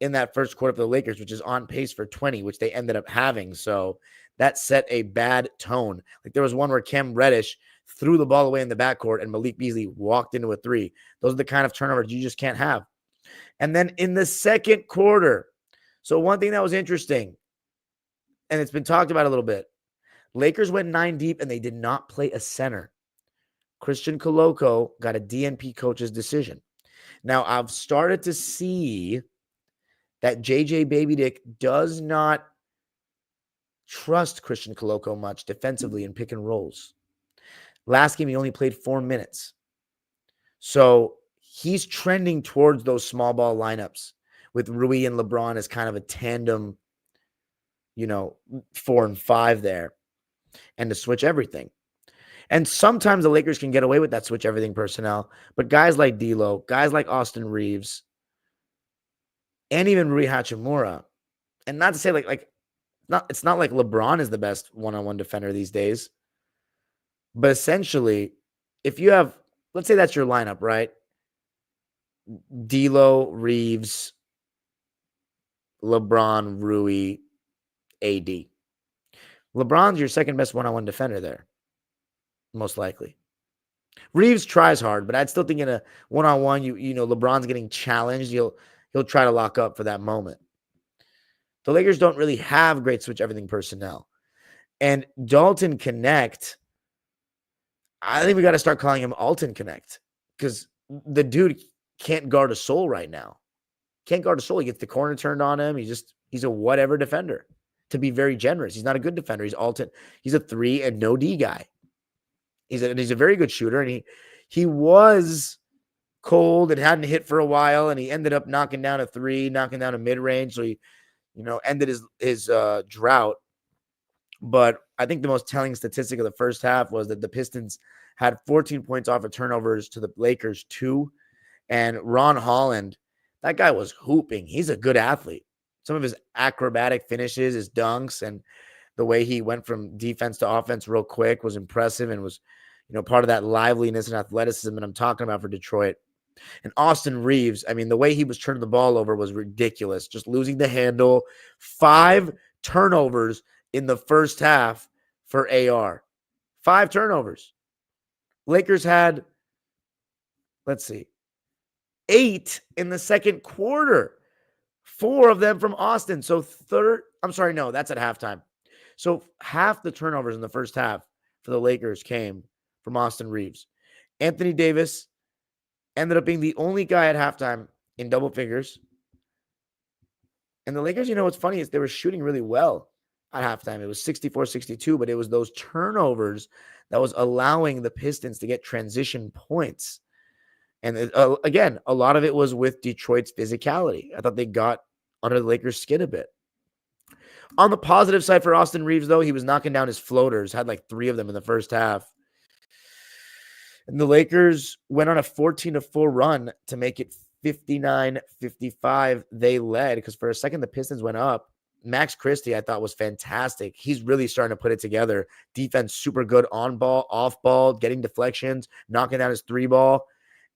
in that first quarter for the Lakers, which is on pace for 20, which they ended up having. So that set a bad tone. Like there was one where Cam Reddish threw the ball away in the backcourt and Malik Beasley walked into a 3. Those are the kind of turnovers you just can't have. And then in the second quarter, so one thing that was interesting, and it's been talked about a little bit, Lakers went 9 deep and they did not play a center. Christian Coloco got a DNP coach's decision. Now, I've started to see that JJ Babydick does not trust Christian Coloco much defensively in pick and rolls. Last game, he only played 4 minutes. So he's trending towards those small ball lineups with Rui and LeBron as kind of a tandem, 4 and 5 there, and to switch everything. And sometimes the Lakers can get away with that switch everything personnel, but guys like D'Lo, guys like Austin Reeves, and even Rui Hachimura, and not to say it's not like LeBron is the best one-on-one defender these days, but essentially, if you have, let's say that's your lineup, right? D'Lo, Reeves, LeBron, Rui, AD. LeBron's your second best one-on-one defender there, most likely. Reeves tries hard, but I'd still think in a one-on-one, LeBron's getting challenged. He'll try to lock up for that moment. The Lakers don't really have great switch everything personnel. And Dalton Connect, I think we got to start calling him Alton Connect because the dude can't guard a soul right now. Can't guard a soul. He gets the corner turned on him. He's a whatever defender, to be very generous. He's not a good defender. He's a 3 and no D guy. He's a very good shooter, and he was cold and hadn't hit for a while, and he ended up knocking down a 3, knocking down a mid-range, so he ended his drought. But I think the most telling statistic of the first half was that the Pistons had 14 points off of turnovers to the Lakers 2, and Ron Holland, that guy was hooping. He's a good athlete. Some of his acrobatic finishes, his dunks, and the way he went from defense to offense real quick was impressive and was, part of that liveliness and athleticism that I'm talking about for Detroit. And Austin Reeves, the way he was turning the ball over was ridiculous. Just losing the handle. 5 turnovers in the first half for AR. 5 turnovers. Lakers had, 8 in the second quarter. 4 of them from Austin. So that's at halftime. So half the turnovers in the first half for the Lakers came from Austin Reeves. Anthony Davis ended up being the only guy at halftime in double figures. And the Lakers, what's funny is they were shooting really well at halftime. It was 64-62, but it was those turnovers that was allowing the Pistons to get transition points. And again, a lot of it was with Detroit's physicality. I thought they got under the Lakers' skin a bit. On the positive side for Austin Reeves, though, he was knocking down his floaters, had like 3 of them in the first half. And the Lakers went on a 14-4 run to make it 59-55. They led because for a second the Pistons went up. Max Christie, I thought, was fantastic. He's really starting to put it together. Defense super good on ball, off ball, getting deflections, knocking down his 3-ball.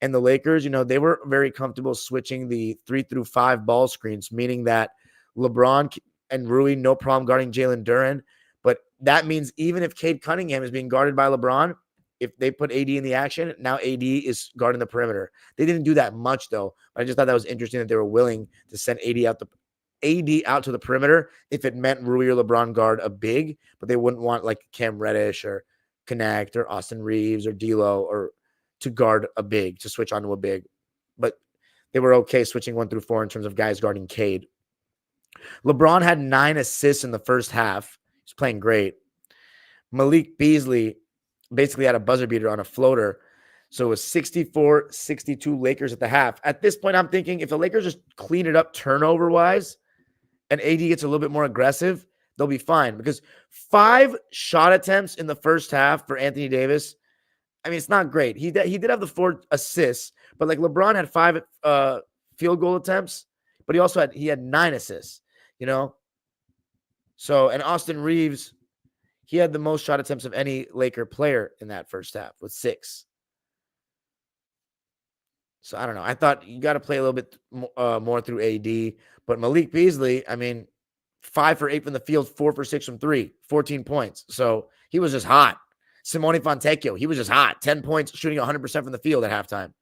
And the Lakers, they were very comfortable switching the 3 through 5 ball screens, meaning that LeBron and Rui, no problem guarding Jalen Duren. But that means even if Cade Cunningham is being guarded by LeBron, if they put AD in the action, now AD is guarding the perimeter. They didn't do that much, though. But I just thought that was interesting that they were willing to send AD out to the perimeter if it meant Rui or LeBron guard a big, but they wouldn't want like Cam Reddish or Connect or Austin Reeves or D'Lo or to guard a big, to switch onto a big. But they were okay switching 1 through 4 in terms of guys guarding Cade. LeBron had 9 assists in the first half. He's playing great. Malik Beasley basically had a buzzer beater on a floater. So it was 64-62 Lakers at the half. At this point, I'm thinking if the Lakers just clean it up turnover-wise and AD gets a little bit more aggressive, they'll be fine. Because 5 shot attempts in the first half for Anthony Davis, I mean, it's not great. He did have the 4 assists, but like LeBron had 5 field goal attempts, but he had 9 assists, So, and Austin Reeves, he had the most shot attempts of any Laker player in that first half with 6. So I don't know. I thought you got to play a little bit more through AD. But Malik Beasley, I mean, 5 for 8 from the field, 4 for 6 from 3, 14 points. So he was just hot. Simone Fontecchio, he was just hot. 10 points, shooting 100% from the field at halftime.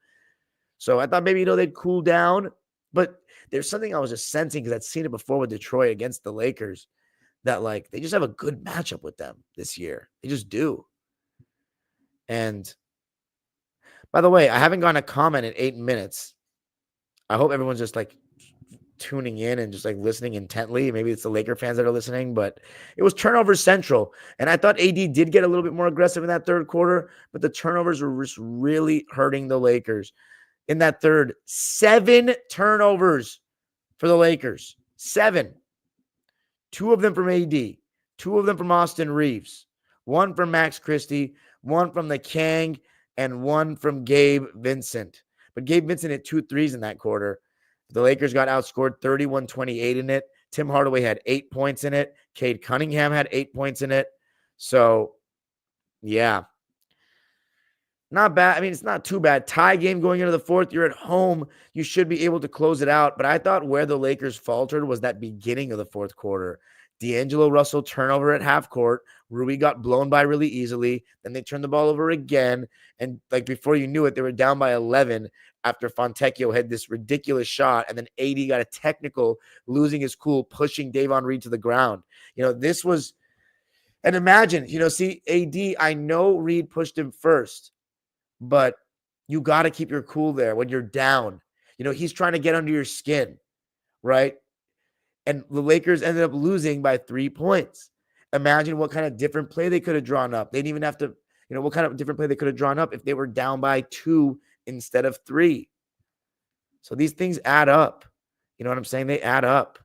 So I thought maybe, they'd cool down. But there's something I was just sensing because I'd seen it before with Detroit against the Lakers that, like, they just have a good matchup with them this year. They just do. And by the way, I haven't gotten a comment in 8 minutes. I hope everyone's just like tuning in and just like listening intently. Maybe it's the Laker fans that are listening, but it was turnover central. And I thought AD did get a little bit more aggressive in that third quarter, but the turnovers were just really hurting the Lakers. In that third, 7 turnovers for the Lakers. 7. 2 of them from AD. 2 of them from Austin Reeves. 1 from Max Christie. 1 from the Kang. And 1 from Gabe Vincent. But Gabe Vincent hit 2 threes in that quarter. The Lakers got outscored 31-28 in it. Tim Hardaway had 8 points in it. Cade Cunningham had 8 points in it. So, yeah. Not bad. I mean, it's not too bad. Tie game going into the fourth. You're at home. You should be able to close it out. But I thought where the Lakers faltered was that beginning of the fourth quarter. D'Angelo Russell turnover at half court. Rui got blown by really easily. Then they turned the ball over again. And like before you knew it, they were down by 11 after Fontecchio had this ridiculous shot. And then AD got a technical, losing his cool, pushing Davon Reed to the ground. This was, and imagine, see, AD, I know Reed pushed him first, but you got to keep your cool there when you're down. He's trying to get under your skin, right? And the Lakers ended up losing by 3 points. Imagine what kind of different play they could have drawn up. They didn't even have to, what kind of different play they could have drawn up if they were down by 2 instead of 3. So these things add up. You know what I'm saying? They add up.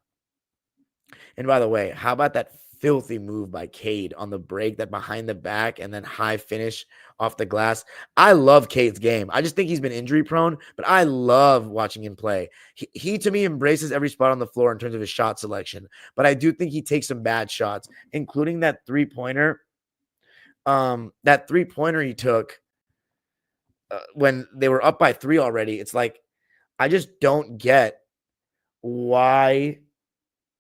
And by the way, how about that filthy move by Cade on the break, that behind the back and then high finish off the glass? I love Cade's game. I just think he's been injury prone, but I love watching him play. He to me embraces every spot on the floor in terms of his shot selection, but I do think he takes some bad shots, including that three-pointer. That three-pointer he took when they were up by 3 already. It's like, I just don't get why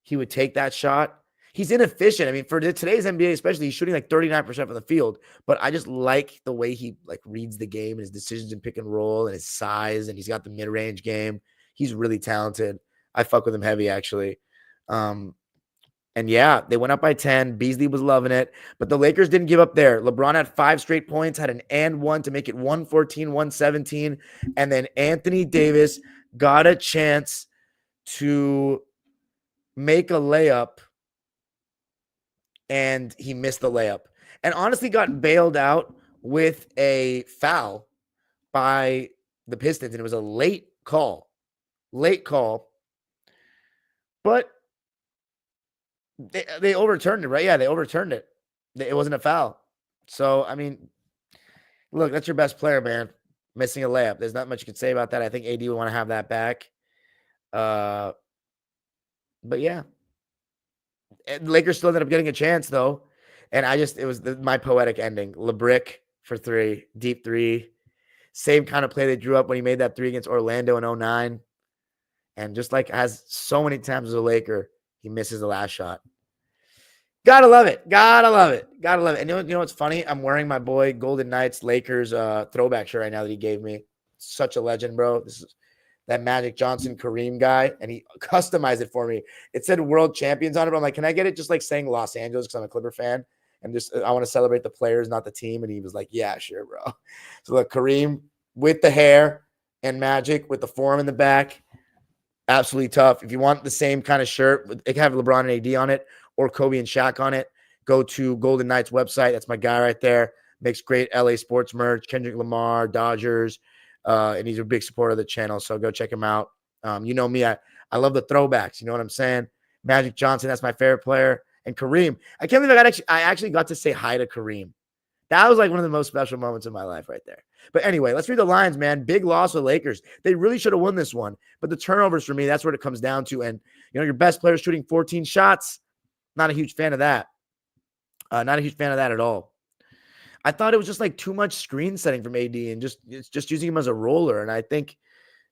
he would take that shot. He's inefficient. I mean, for today's NBA, especially, he's shooting like 39% from the field. But I just like the way he like reads the game and his decisions in pick and roll and his size, and he's got the mid-range game. He's really talented. I fuck with him heavy, actually. And yeah, they went up by 10. Beasley was loving it. But the Lakers didn't give up there. LeBron had 5 straight points, had an and one to make it 114-117. And then Anthony Davis got a chance to make a layup, and he missed the layup. And honestly got bailed out with a foul by the Pistons, and it was a late call. But They overturned it, right? Yeah, they overturned it. It wasn't a foul. So, I mean, look, that's your best player, man. Missing a layup. There's not much you can say about that. I think AD would want to have that back. But yeah. And Lakers still ended up getting a chance, though. And it was my poetic ending. LeBrick for 3, deep 3. Same kind of play they drew up when he made that 3 against Orlando in 2009. And just like as so many times as a Laker, he misses the last shot. Gotta love it. Gotta love it. Gotta love it. And you know what's funny? I'm wearing my boy Golden Knights Lakers throwback shirt right now that he gave me. Such a legend, bro. This is that Magic Johnson Kareem guy, and he customized it for me. It said world champions on it, but I'm like, can I get it just like saying Los Angeles because I'm a Clipper fan? And just I want to celebrate the players, not the team. And he was like, yeah, sure, bro. So look, Kareem with the hair and Magic with the forearm in the back. Absolutely tough. If you want the same kind of shirt, it can have LeBron and AD on it or Kobe and Shaq on it. Go to Golden Knights website. That's my guy right there. Makes great LA sports merch. Kendrick Lamar, Dodgers. And he's a big supporter of the channel. So go check him out. You know me. I love the throwbacks. You know what I'm saying? Magic Johnson, that's my favorite player. And Kareem. I can't believe I actually got to say hi to Kareem. That was like one of the most special moments of my life right there. But anyway, let's read the lines, man. Big loss for the Lakers. They really should have won this one. But the turnovers for me, that's what it comes down to. And, you know, your best player shooting 14 shots. Not a huge fan of that. Not a huge fan of that at all. I thought it was just like too much screen setting from AD and just using him as a roller. And I think,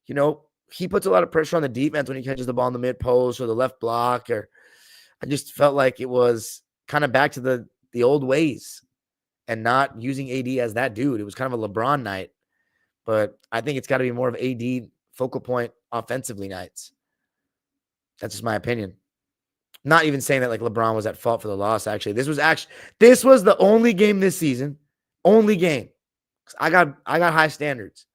you know, he puts a lot of pressure on the defense when he catches the ball in the mid post or the left block. Or I just felt like it was kind of back to the old ways and not using AD as that dude. It was kind of a LeBron night. But I think it's got to be more of AD focal point offensively nights. That's just my opinion. Not even saying that like LeBron was at fault for the loss. Actually, this was the only game this season, only game. I got high standards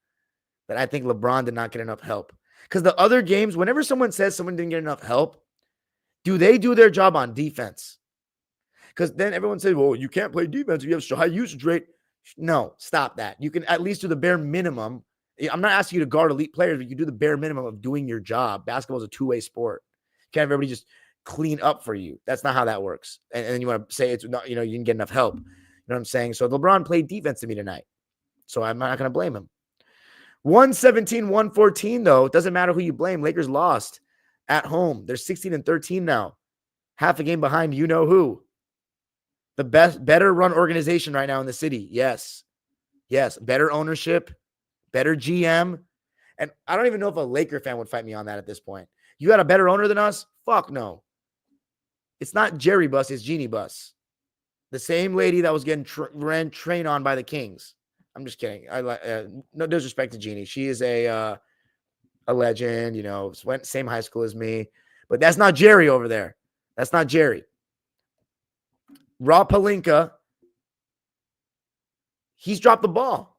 that I think LeBron did not get enough help. Because the other games, whenever someone says someone didn't get enough help, do they do their job on defense? Because then everyone says, well, you can't play defense if you have high usage rate. No, stop that. You can at least do the bare minimum. I'm not asking you to guard elite players, but you do the bare minimum of doing your job. Basketball is a two-way sport. You can't have everybody just clean up for you. That's not how that works. And then you want to say it's not, you didn't get enough help. You know what I'm saying? So LeBron played defense to me tonight. So I'm not going to blame him. 117-114, though. It doesn't matter who you blame. Lakers lost at home. They're 16-13 now. Half a game behind you know who. The better run organization right now in the city. Yes. Yes. Better ownership, better GM. And I don't even know if a Laker fan would fight me on that at this point. You got a better owner than us? Fuck no. It's not Jerry Bus, it's Jeannie Bus. The same lady that was getting trained on by the Kings. I'm just kidding. No disrespect to Jeannie. She is a legend, went same high school as me. But that's not Jerry over there. That's not Jerry. Rob Pelinka, he's dropped the ball.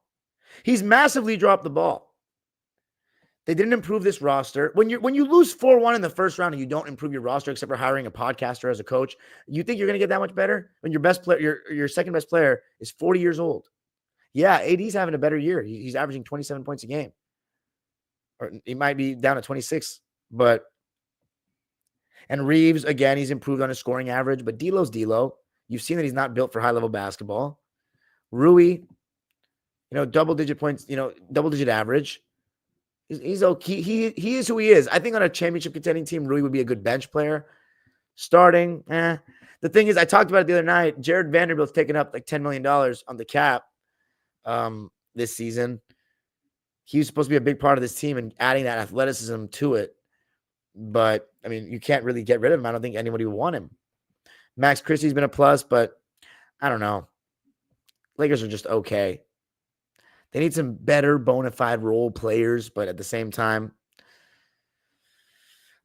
He's massively dropped the ball. They didn't improve this roster. When you lose 4-1 in the first round and you don't improve your roster except for hiring a podcaster as a coach, you think you're going to get that much better? When your best player, your second best player is 40 years old. Yeah, AD's having a better year. He's averaging 27 points a game. Or he might be down to 26, and Reeves, again, he's improved on his scoring average, but D'Lo's D'Lo. You've seen that he's not built for high-level basketball. Rui, double-digit points, double-digit average. He's okay. He is who he is. I think on a championship contending team, Rui would be a good bench player. Starting, The thing is, I talked about it the other night. Jared Vanderbilt's taken up like $10 million on the cap this season. He was supposed to be a big part of this team and adding that athleticism to it. But, I mean, you can't really get rid of him. I don't think anybody would want him. Max Christie's been a plus, but I don't know. Lakers are just okay. They need some better bona fide role players, but at the same time,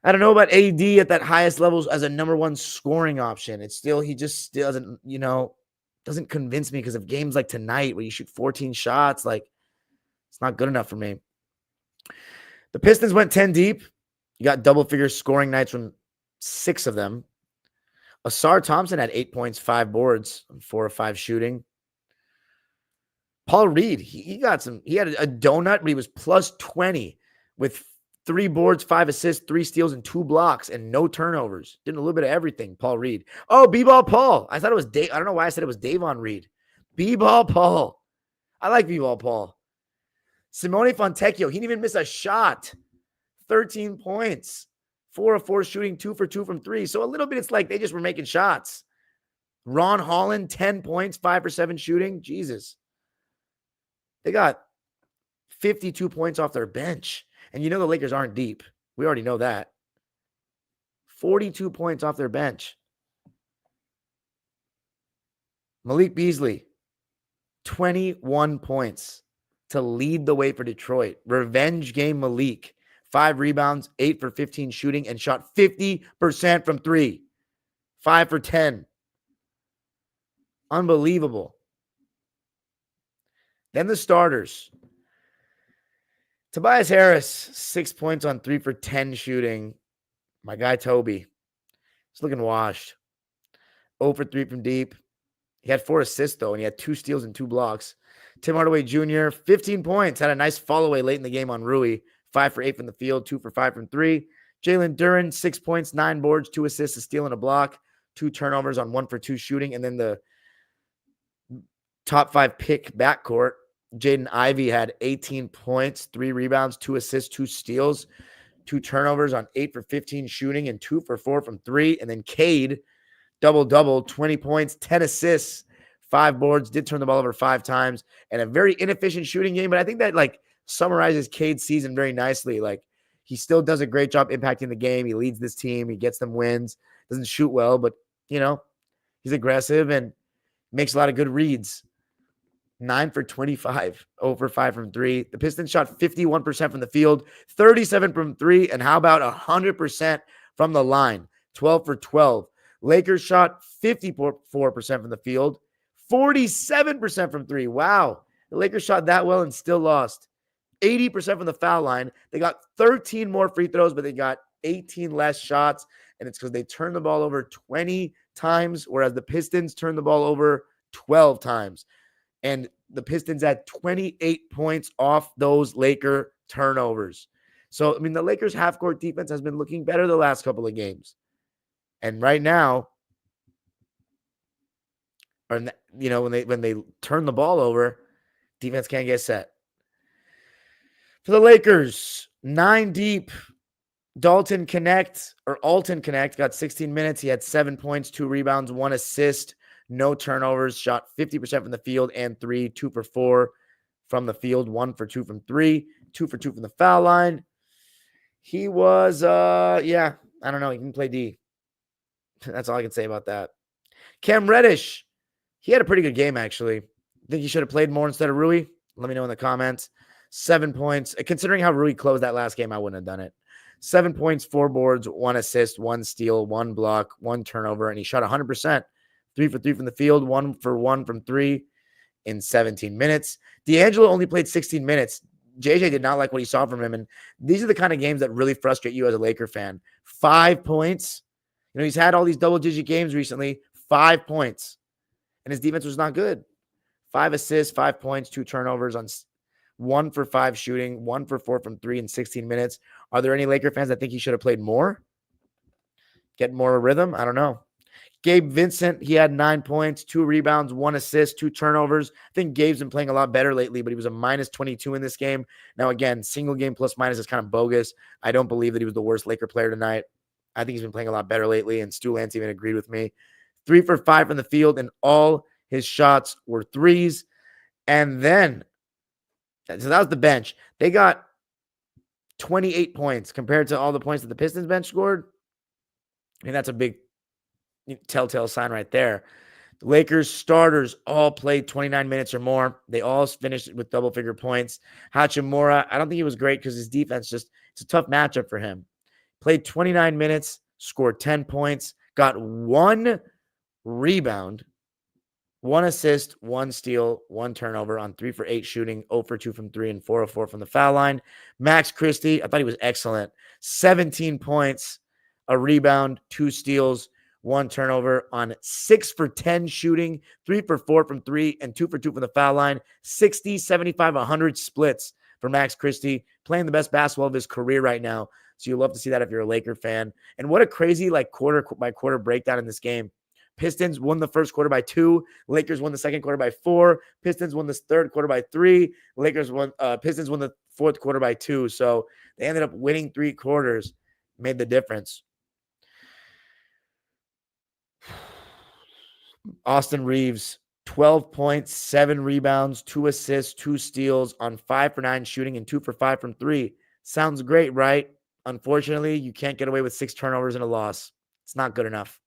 I don't know about AD at that highest levels as a number one scoring option. He just still doesn't convince me because of games like tonight where you shoot 14 shots. Like, it's not good enough for me. The Pistons went 10 deep. You got double-figure scoring nights from 6 of them. Asar Thompson had 8 points, 5 boards, 4 of 5 shooting. Paul Reed, he had a donut, but he was plus 20 with 3 boards, 5 assists, 3 steals, and 2 blocks, and no turnovers. Did a little bit of everything, Paul Reed. Oh, B-Ball Paul. I thought it was Dave. I don't know why I said it was Davon Reed. B-Ball Paul. I like B-Ball Paul. Simone Fontecchio. He didn't even miss a shot. 13 points. 4 of 4 shooting, 2 for 2 from 3. So a little bit, it's like they just were making shots. Ron Holland, 10 points, 5 for 7 shooting. Jesus. They got 52 points off their bench. And you know the Lakers aren't deep. We already know that. 42 points off their bench. Malik Beasley, 21 points to lead the way for Detroit. Revenge game Malik. 5 rebounds, 8 for 15 shooting, and shot 50% from 3. 5 for 10. Unbelievable. Then the starters. Tobias Harris, 6 points on 3 for 10 shooting. My guy Toby. He's looking washed. 0 for 3 from deep. He had 4 assists, though, and he had 2 steals and 2 blocks. Tim Hardaway Jr., 15 points. Had a nice fall away late in the game on Rui. 5 for 8 from the field, 2 for 5 from 3. Jalen Duren, 6 points, 9 boards, 2 assists, a steal, and a block. 2 turnovers on 1 for 2 shooting. And then the top 5 pick backcourt. Jaden Ivey had 18 points, 3 rebounds, 2 assists, 2 steals, 2 turnovers on 8 for 15 shooting, and 2 for 4 from 3. And then Cade, double-double, 20 points, 10 assists, 5 boards, did turn the ball over 5 times, and a very inefficient shooting game. But I think that, summarizes Cade's season very nicely. He still does a great job impacting the game. He leads this team. He gets them wins. Doesn't shoot well, but, he's aggressive and makes a lot of good reads. 9 for 25, 0 for 5 from 3. The Pistons shot 51% from the field, 37 from 3, and how about 100% from the line, 12 for 12. Lakers shot 54% from the field, 47% from 3. Wow. The Lakers shot that well and still lost. 80% from the foul line. They got 13 more free throws, but they got 18 less shots, and it's because they turned the ball over 20 times, whereas the Pistons turned the ball over 12 times. And the Pistons had 28 points off those Laker turnovers. So, the Lakers' half-court defense has been looking better the last couple of games. And right now, when they turn the ball over, defense can't get set. For the Lakers, 9 deep, Alton Connect got 16 minutes. He had 7 points, 2 rebounds, 1 assist. No turnovers, shot 50% from the field and 3, 2 for 4 from the field, 1 for 2 from 3, 2 for 2 from the foul line. He was, I don't know. He can play D. That's all I can say about that. Cam Reddish, he had a pretty good game, actually. Think he should have played more instead of Rui? Let me know in the comments. 7 points. Considering how Rui closed that last game, I wouldn't have done it. 7 points, 4 boards, 1 assist, 1 steal, 1 block, 1 turnover, and he shot 100%. 3 for 3 from the field, 1 for 1 from 3 in 17 minutes. D'Angelo only played 16 minutes. JJ did not like what he saw from him, and these are the kind of games that really frustrate you as a Laker fan. 5 points. He's had all these double-digit games recently. 5 points. And his defense was not good. 5 assists, 5 points, 2 turnovers on 1 for 5 shooting, 1 for 4 from 3 in 16 minutes. Are there any Laker fans that think he should have played more? Get more rhythm? I don't know. Gabe Vincent, he had 9 points, 2 rebounds, 1 assist, 2 turnovers. I think Gabe's been playing a lot better lately, but he was a minus 22 in this game. Now, again, single game plus minus is kind of bogus. I don't believe that he was the worst Laker player tonight. I think he's been playing a lot better lately, and Stu Lance even agreed with me. 3 for 5 from the field, and all his shots were threes. And then, so that was the bench. They got 28 points compared to all the points that the Pistons bench scored. And that's a big telltale sign right there. The Lakers starters all played 29 minutes or more. They all finished with double-figure points. Hachimura, I don't think he was great because his defense it's a tough matchup for him. Played 29 minutes, scored 10 points, got 1 rebound, 1 assist, 1 steal, 1 turnover on 3 for 8 shooting, 0 for 2 from 3, and 4 of 4 from the foul line. Max Christie, I thought he was excellent. 17 points, a rebound, 2 steals, 1 turnover on 6 for 10 shooting, 3 for 4 from 3, and 2 for 2 from the foul line. 60, 75, 100 splits for Max Christie, playing the best basketball of his career right now. So you'll love to see that if you're a Laker fan. And what a crazy quarter by quarter breakdown in this game. Pistons won the first quarter by 2. Lakers won the second quarter by 4. Pistons won the third quarter by 3. Pistons won the fourth quarter by 2. So they ended up winning 3 quarters, made the difference. Austin Reeves, 12 points, 7 rebounds, 2 assists, 2 steals on 5 for 9 shooting and 2 for 5 from 3. Sounds great, right? Unfortunately, you can't get away with 6 turnovers and a loss. It's not good enough.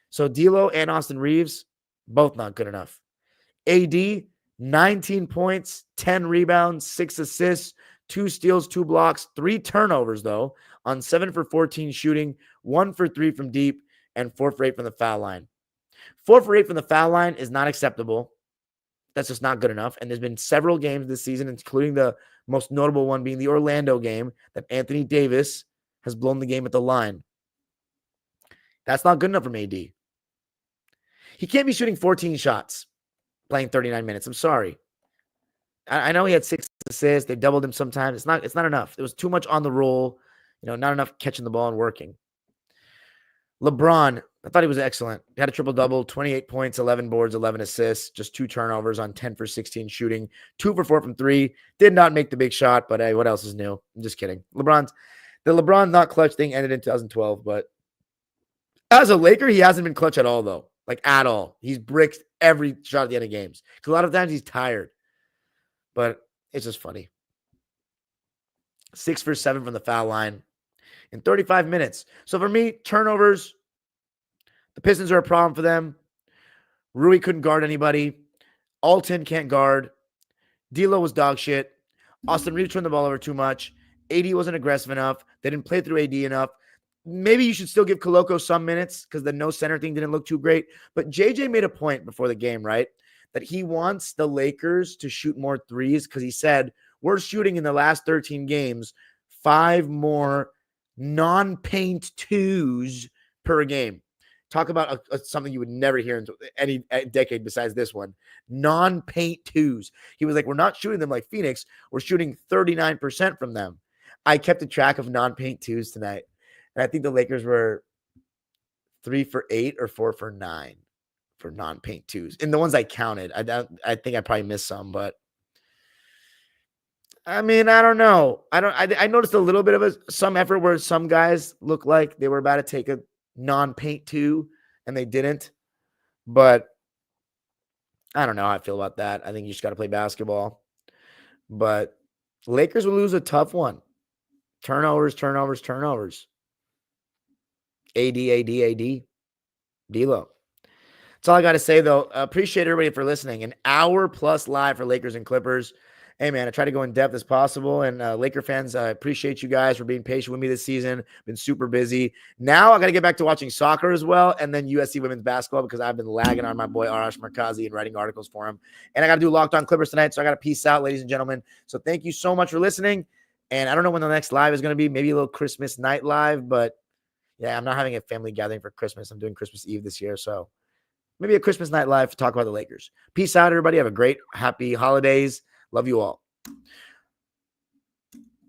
So D'Lo and Austin Reeves, both not good enough. AD, 19 points, 10 rebounds, 6 assists, 2 steals, 2 blocks, 3 turnovers, though, on 7 for 14 shooting, 1 for 3 from deep, and 4 for 8 from the foul line. 4 for 8 from the foul line is not acceptable. That's just not good enough. And there's been several games this season, including the most notable one being the Orlando game, that Anthony Davis has blown the game at the line. That's not good enough from AD. He can't be shooting 14 shots playing 39 minutes. I'm sorry. I know he had 6 assists. They doubled him sometimes. It's not enough. It was too much on the roll. Not enough catching the ball and working. LeBron, I thought he was excellent. He had a triple-double, 28 points, 11 boards, 11 assists, just 2 turnovers on 10 for 16 shooting, 2 for 4 from 3. Did not make the big shot, but hey, what else is new? I'm just kidding. The LeBron not clutch thing ended in 2012, but as a Laker, he hasn't been clutch at all, though. Like, at all. He's bricked every shot at the end of games. Because a lot of times he's tired. But it's just funny. 6 for 7 from the foul line in 35 minutes. So for me, turnovers, the Pistons are a problem for them. Rui couldn't guard anybody. Alton can't guard. D'Lo was dog shit. Austin Reeves turned the ball over too much. AD wasn't aggressive enough. They didn't play through AD enough. Maybe you should still give Koloko some minutes because the no center thing didn't look too great. But JJ made a point before the game, right? That he wants the Lakers to shoot more threes because he said, we're shooting in the last 13 games 5 more non-paint 2s per game. Talk about something you would never hear in any decade besides this one. Non-paint 2s. He was like, we're not shooting them like Phoenix. We're shooting 39% from them. I kept a track of non-paint 2s tonight. And I think the Lakers were 3 for 8 or 4 for 9 for non-paint 2s. And the ones I counted, I think I probably missed some, but I mean, I don't know. I noticed a little bit of some effort where some guys looked like they were about to take a non-paint 2 and they didn't. But I don't know how I feel about that. I think you just got to play basketball. But Lakers will lose a tough one. Turnovers. AD, D'Lo. That's all I got to say, though. Appreciate everybody for listening. An hour plus live for Lakers and Clippers. Hey, man, I try to go in depth as possible. And Laker fans, I appreciate you guys for being patient with me this season. Been super busy. Now I got to get back to watching soccer as well, and then USC women's basketball because I've been lagging on my boy Arash Markazi and writing articles for him. And I got to do Locked On Clippers tonight, so I got to peace out, ladies and gentlemen. So thank you so much for listening. And I don't know when the next live is going to be. Maybe a little Christmas night live, but yeah, I'm not having a family gathering for Christmas. I'm doing Christmas Eve this year, so maybe a Christmas night live to talk about the Lakers. Peace out, everybody. Have a great, happy holidays. Love you all. All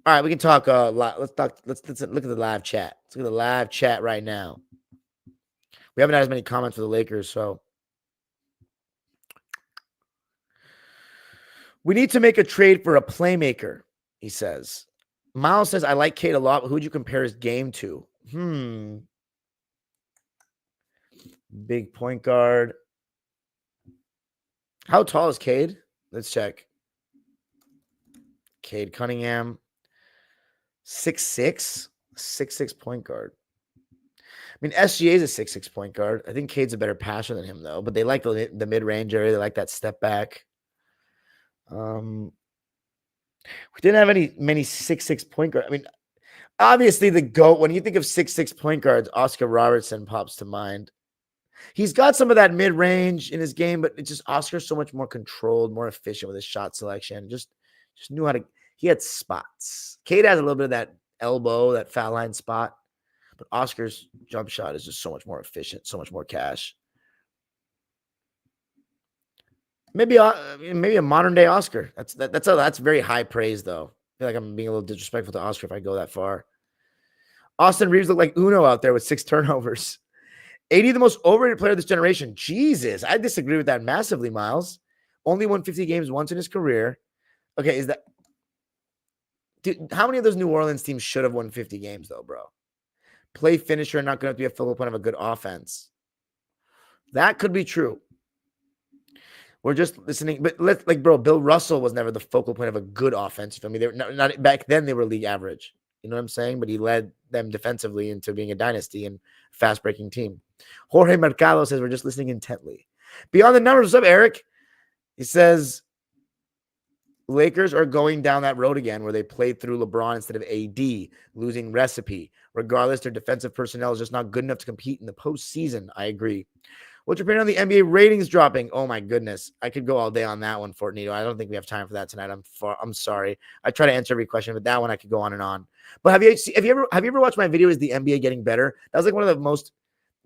right, we can talk. Let's look at the live chat. Let's look at the live chat right now. We haven't had as many comments for the Lakers, so we need to make a trade for a playmaker. He says. Miles says, I like Cade a lot, but who would you compare his game to? Big point guard. How tall is Cade? Let's check. Cade Cunningham. 6'6". 6'6" point guard. I mean, SGA is a 6'6" point guard. I think Cade's a better passer than him, though. But they like the mid-range area. They like that step back. We didn't have many 6'6" point guards. I mean, obviously the GOAT, when you think of 6'6" point guards, Oscar Robertson pops to mind. He's got some of that mid-range in his game, but it's just Oscar's so much more controlled, more efficient with his shot selection. Just knew how to – he had spots. Cade has a little bit of that elbow, that foul line spot, but Oscar's jump shot is just so much more efficient, so much more cash. Maybe a modern day Oscar. That's very high praise though. I feel like I'm being a little disrespectful to Oscar if I go that far. Austin Reeves looked like Uno out there with 6 turnovers. 80, the most overrated player of this generation. Jesus, I disagree with that massively, Miles. Only won 50 games once in his career. Okay, is that... Dude, how many of those New Orleans teams should have won 50 games, though, bro? Play finisher, not going to be a focal point of a good offense. That could be true. We're just listening. But bro, Bill Russell was never the focal point of a good offense. I mean, they were not back then, they were league average. You know what I'm saying? But he led them defensively into being a dynasty and fast-breaking team. Jorge Mercado says, we're just listening intently. Beyond the numbers, what's up, Eric? He says, Lakers are going down that road again where they played through LeBron instead of AD, losing recipe. Regardless, their defensive personnel is just not good enough to compete in the postseason. I agree. What's your opinion on the NBA ratings dropping? Oh my goodness. I could go all day on that one, Fortnito. I don't think we have time for that tonight. I'm sorry. I try to answer every question, but that one I could go on and on. But have you ever watched my video? Is the NBA getting better? That was like one of the most,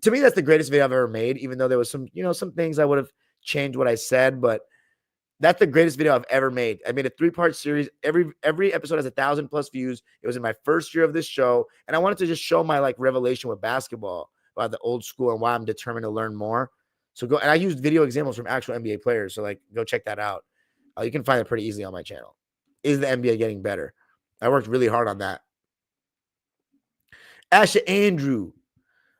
to me, that's the greatest video I've ever made, even though there was some things I would have changed what I said, but that's the greatest video I've ever made. I made a 3-part series. Every episode has 1,000+ views. It was in my first year of this show, and I wanted to just show my revelation with basketball about the old school and why I'm determined to learn more. So go, and I used video examples from actual NBA players. So go check that out. You can find it pretty easily on my channel. Is the NBA getting better? I worked really hard on that. Asha Andrew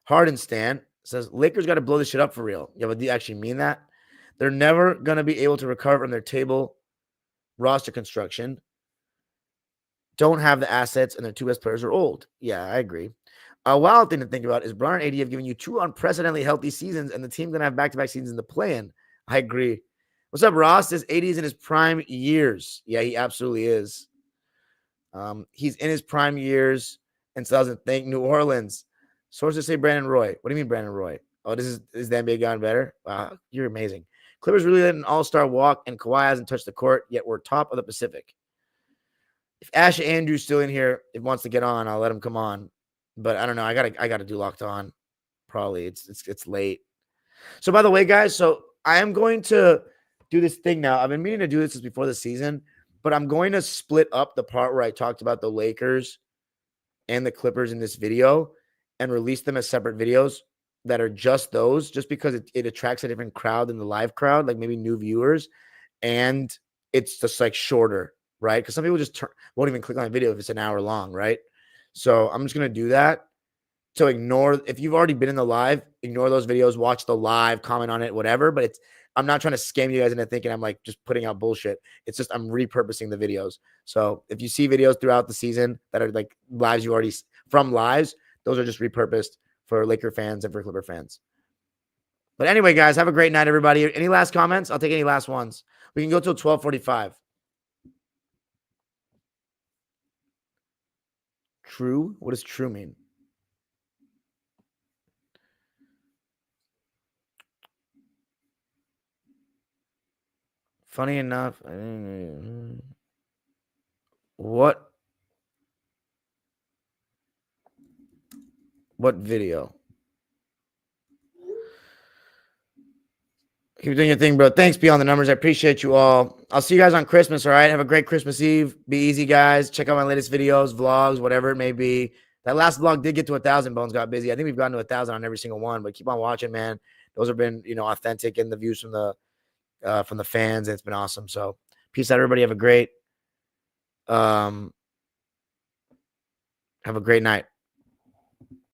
Harden Stan says Lakers got to blow this shit up for real. Yeah, but do you actually mean that? They're never going to be able to recover from their table roster construction. Don't have the assets, and their 2 best players are old. Yeah, I agree. A wild thing to think about is Bron and AD have given you 2 unprecedentedly healthy seasons, and the team going to have back-to-back seasons in the play-in. I agree. What's up, Ross? This AD is in his prime years. Yeah, he absolutely is. He's in his prime years and still doesn't think. New Orleans. Sources say Brandon Roy. What do you mean Brandon Roy? Oh, is the NBA gotten better? Wow, you're amazing. Clippers really let an all-star walk, and Kawhi hasn't touched the court, yet we're top of the Pacific. If Asha Andrew's still in here, if wants to get on, I'll let him come on. But I don't know. I gotta do Locked On. Probably it's late. So by the way, guys, so I am going to do this thing now. I've been meaning to do this since before the season, but I'm going to split up the part where I talked about the Lakers and the Clippers in this video and release them as separate videos that are just those, just because it attracts a different crowd than the live crowd, like maybe new viewers, and it's just shorter, right? Because some people just won't even click on a video if it's an hour long, right? So I'm just going to do that. So if you've already been in the live, ignore those videos, watch the live, comment on it, whatever. But I'm not trying to scam you guys into thinking I'm just putting out bullshit. It's just I'm repurposing the videos. So if you see videos throughout the season that are lives you already from lives, those are just repurposed for Laker fans and for Clipper fans. But anyway, guys, have a great night, everybody. Any last comments? I'll take any last ones. We can go till 12:45. True? What does true mean? Funny enough, what video? Keep doing your thing, bro. Thanks, Beyond the Numbers. I appreciate you all. I'll see you guys on Christmas, all right? Have a great Christmas Eve. Be easy, guys. Check out my latest videos, vlogs, whatever it may be. That last vlog did get to 1,000. Bones got busy. I think we've gotten to 1,000 on every single one, but keep on watching, man. Those have been, authentic, and the views from the fans. And it's been awesome. So peace out, everybody. Have a great night.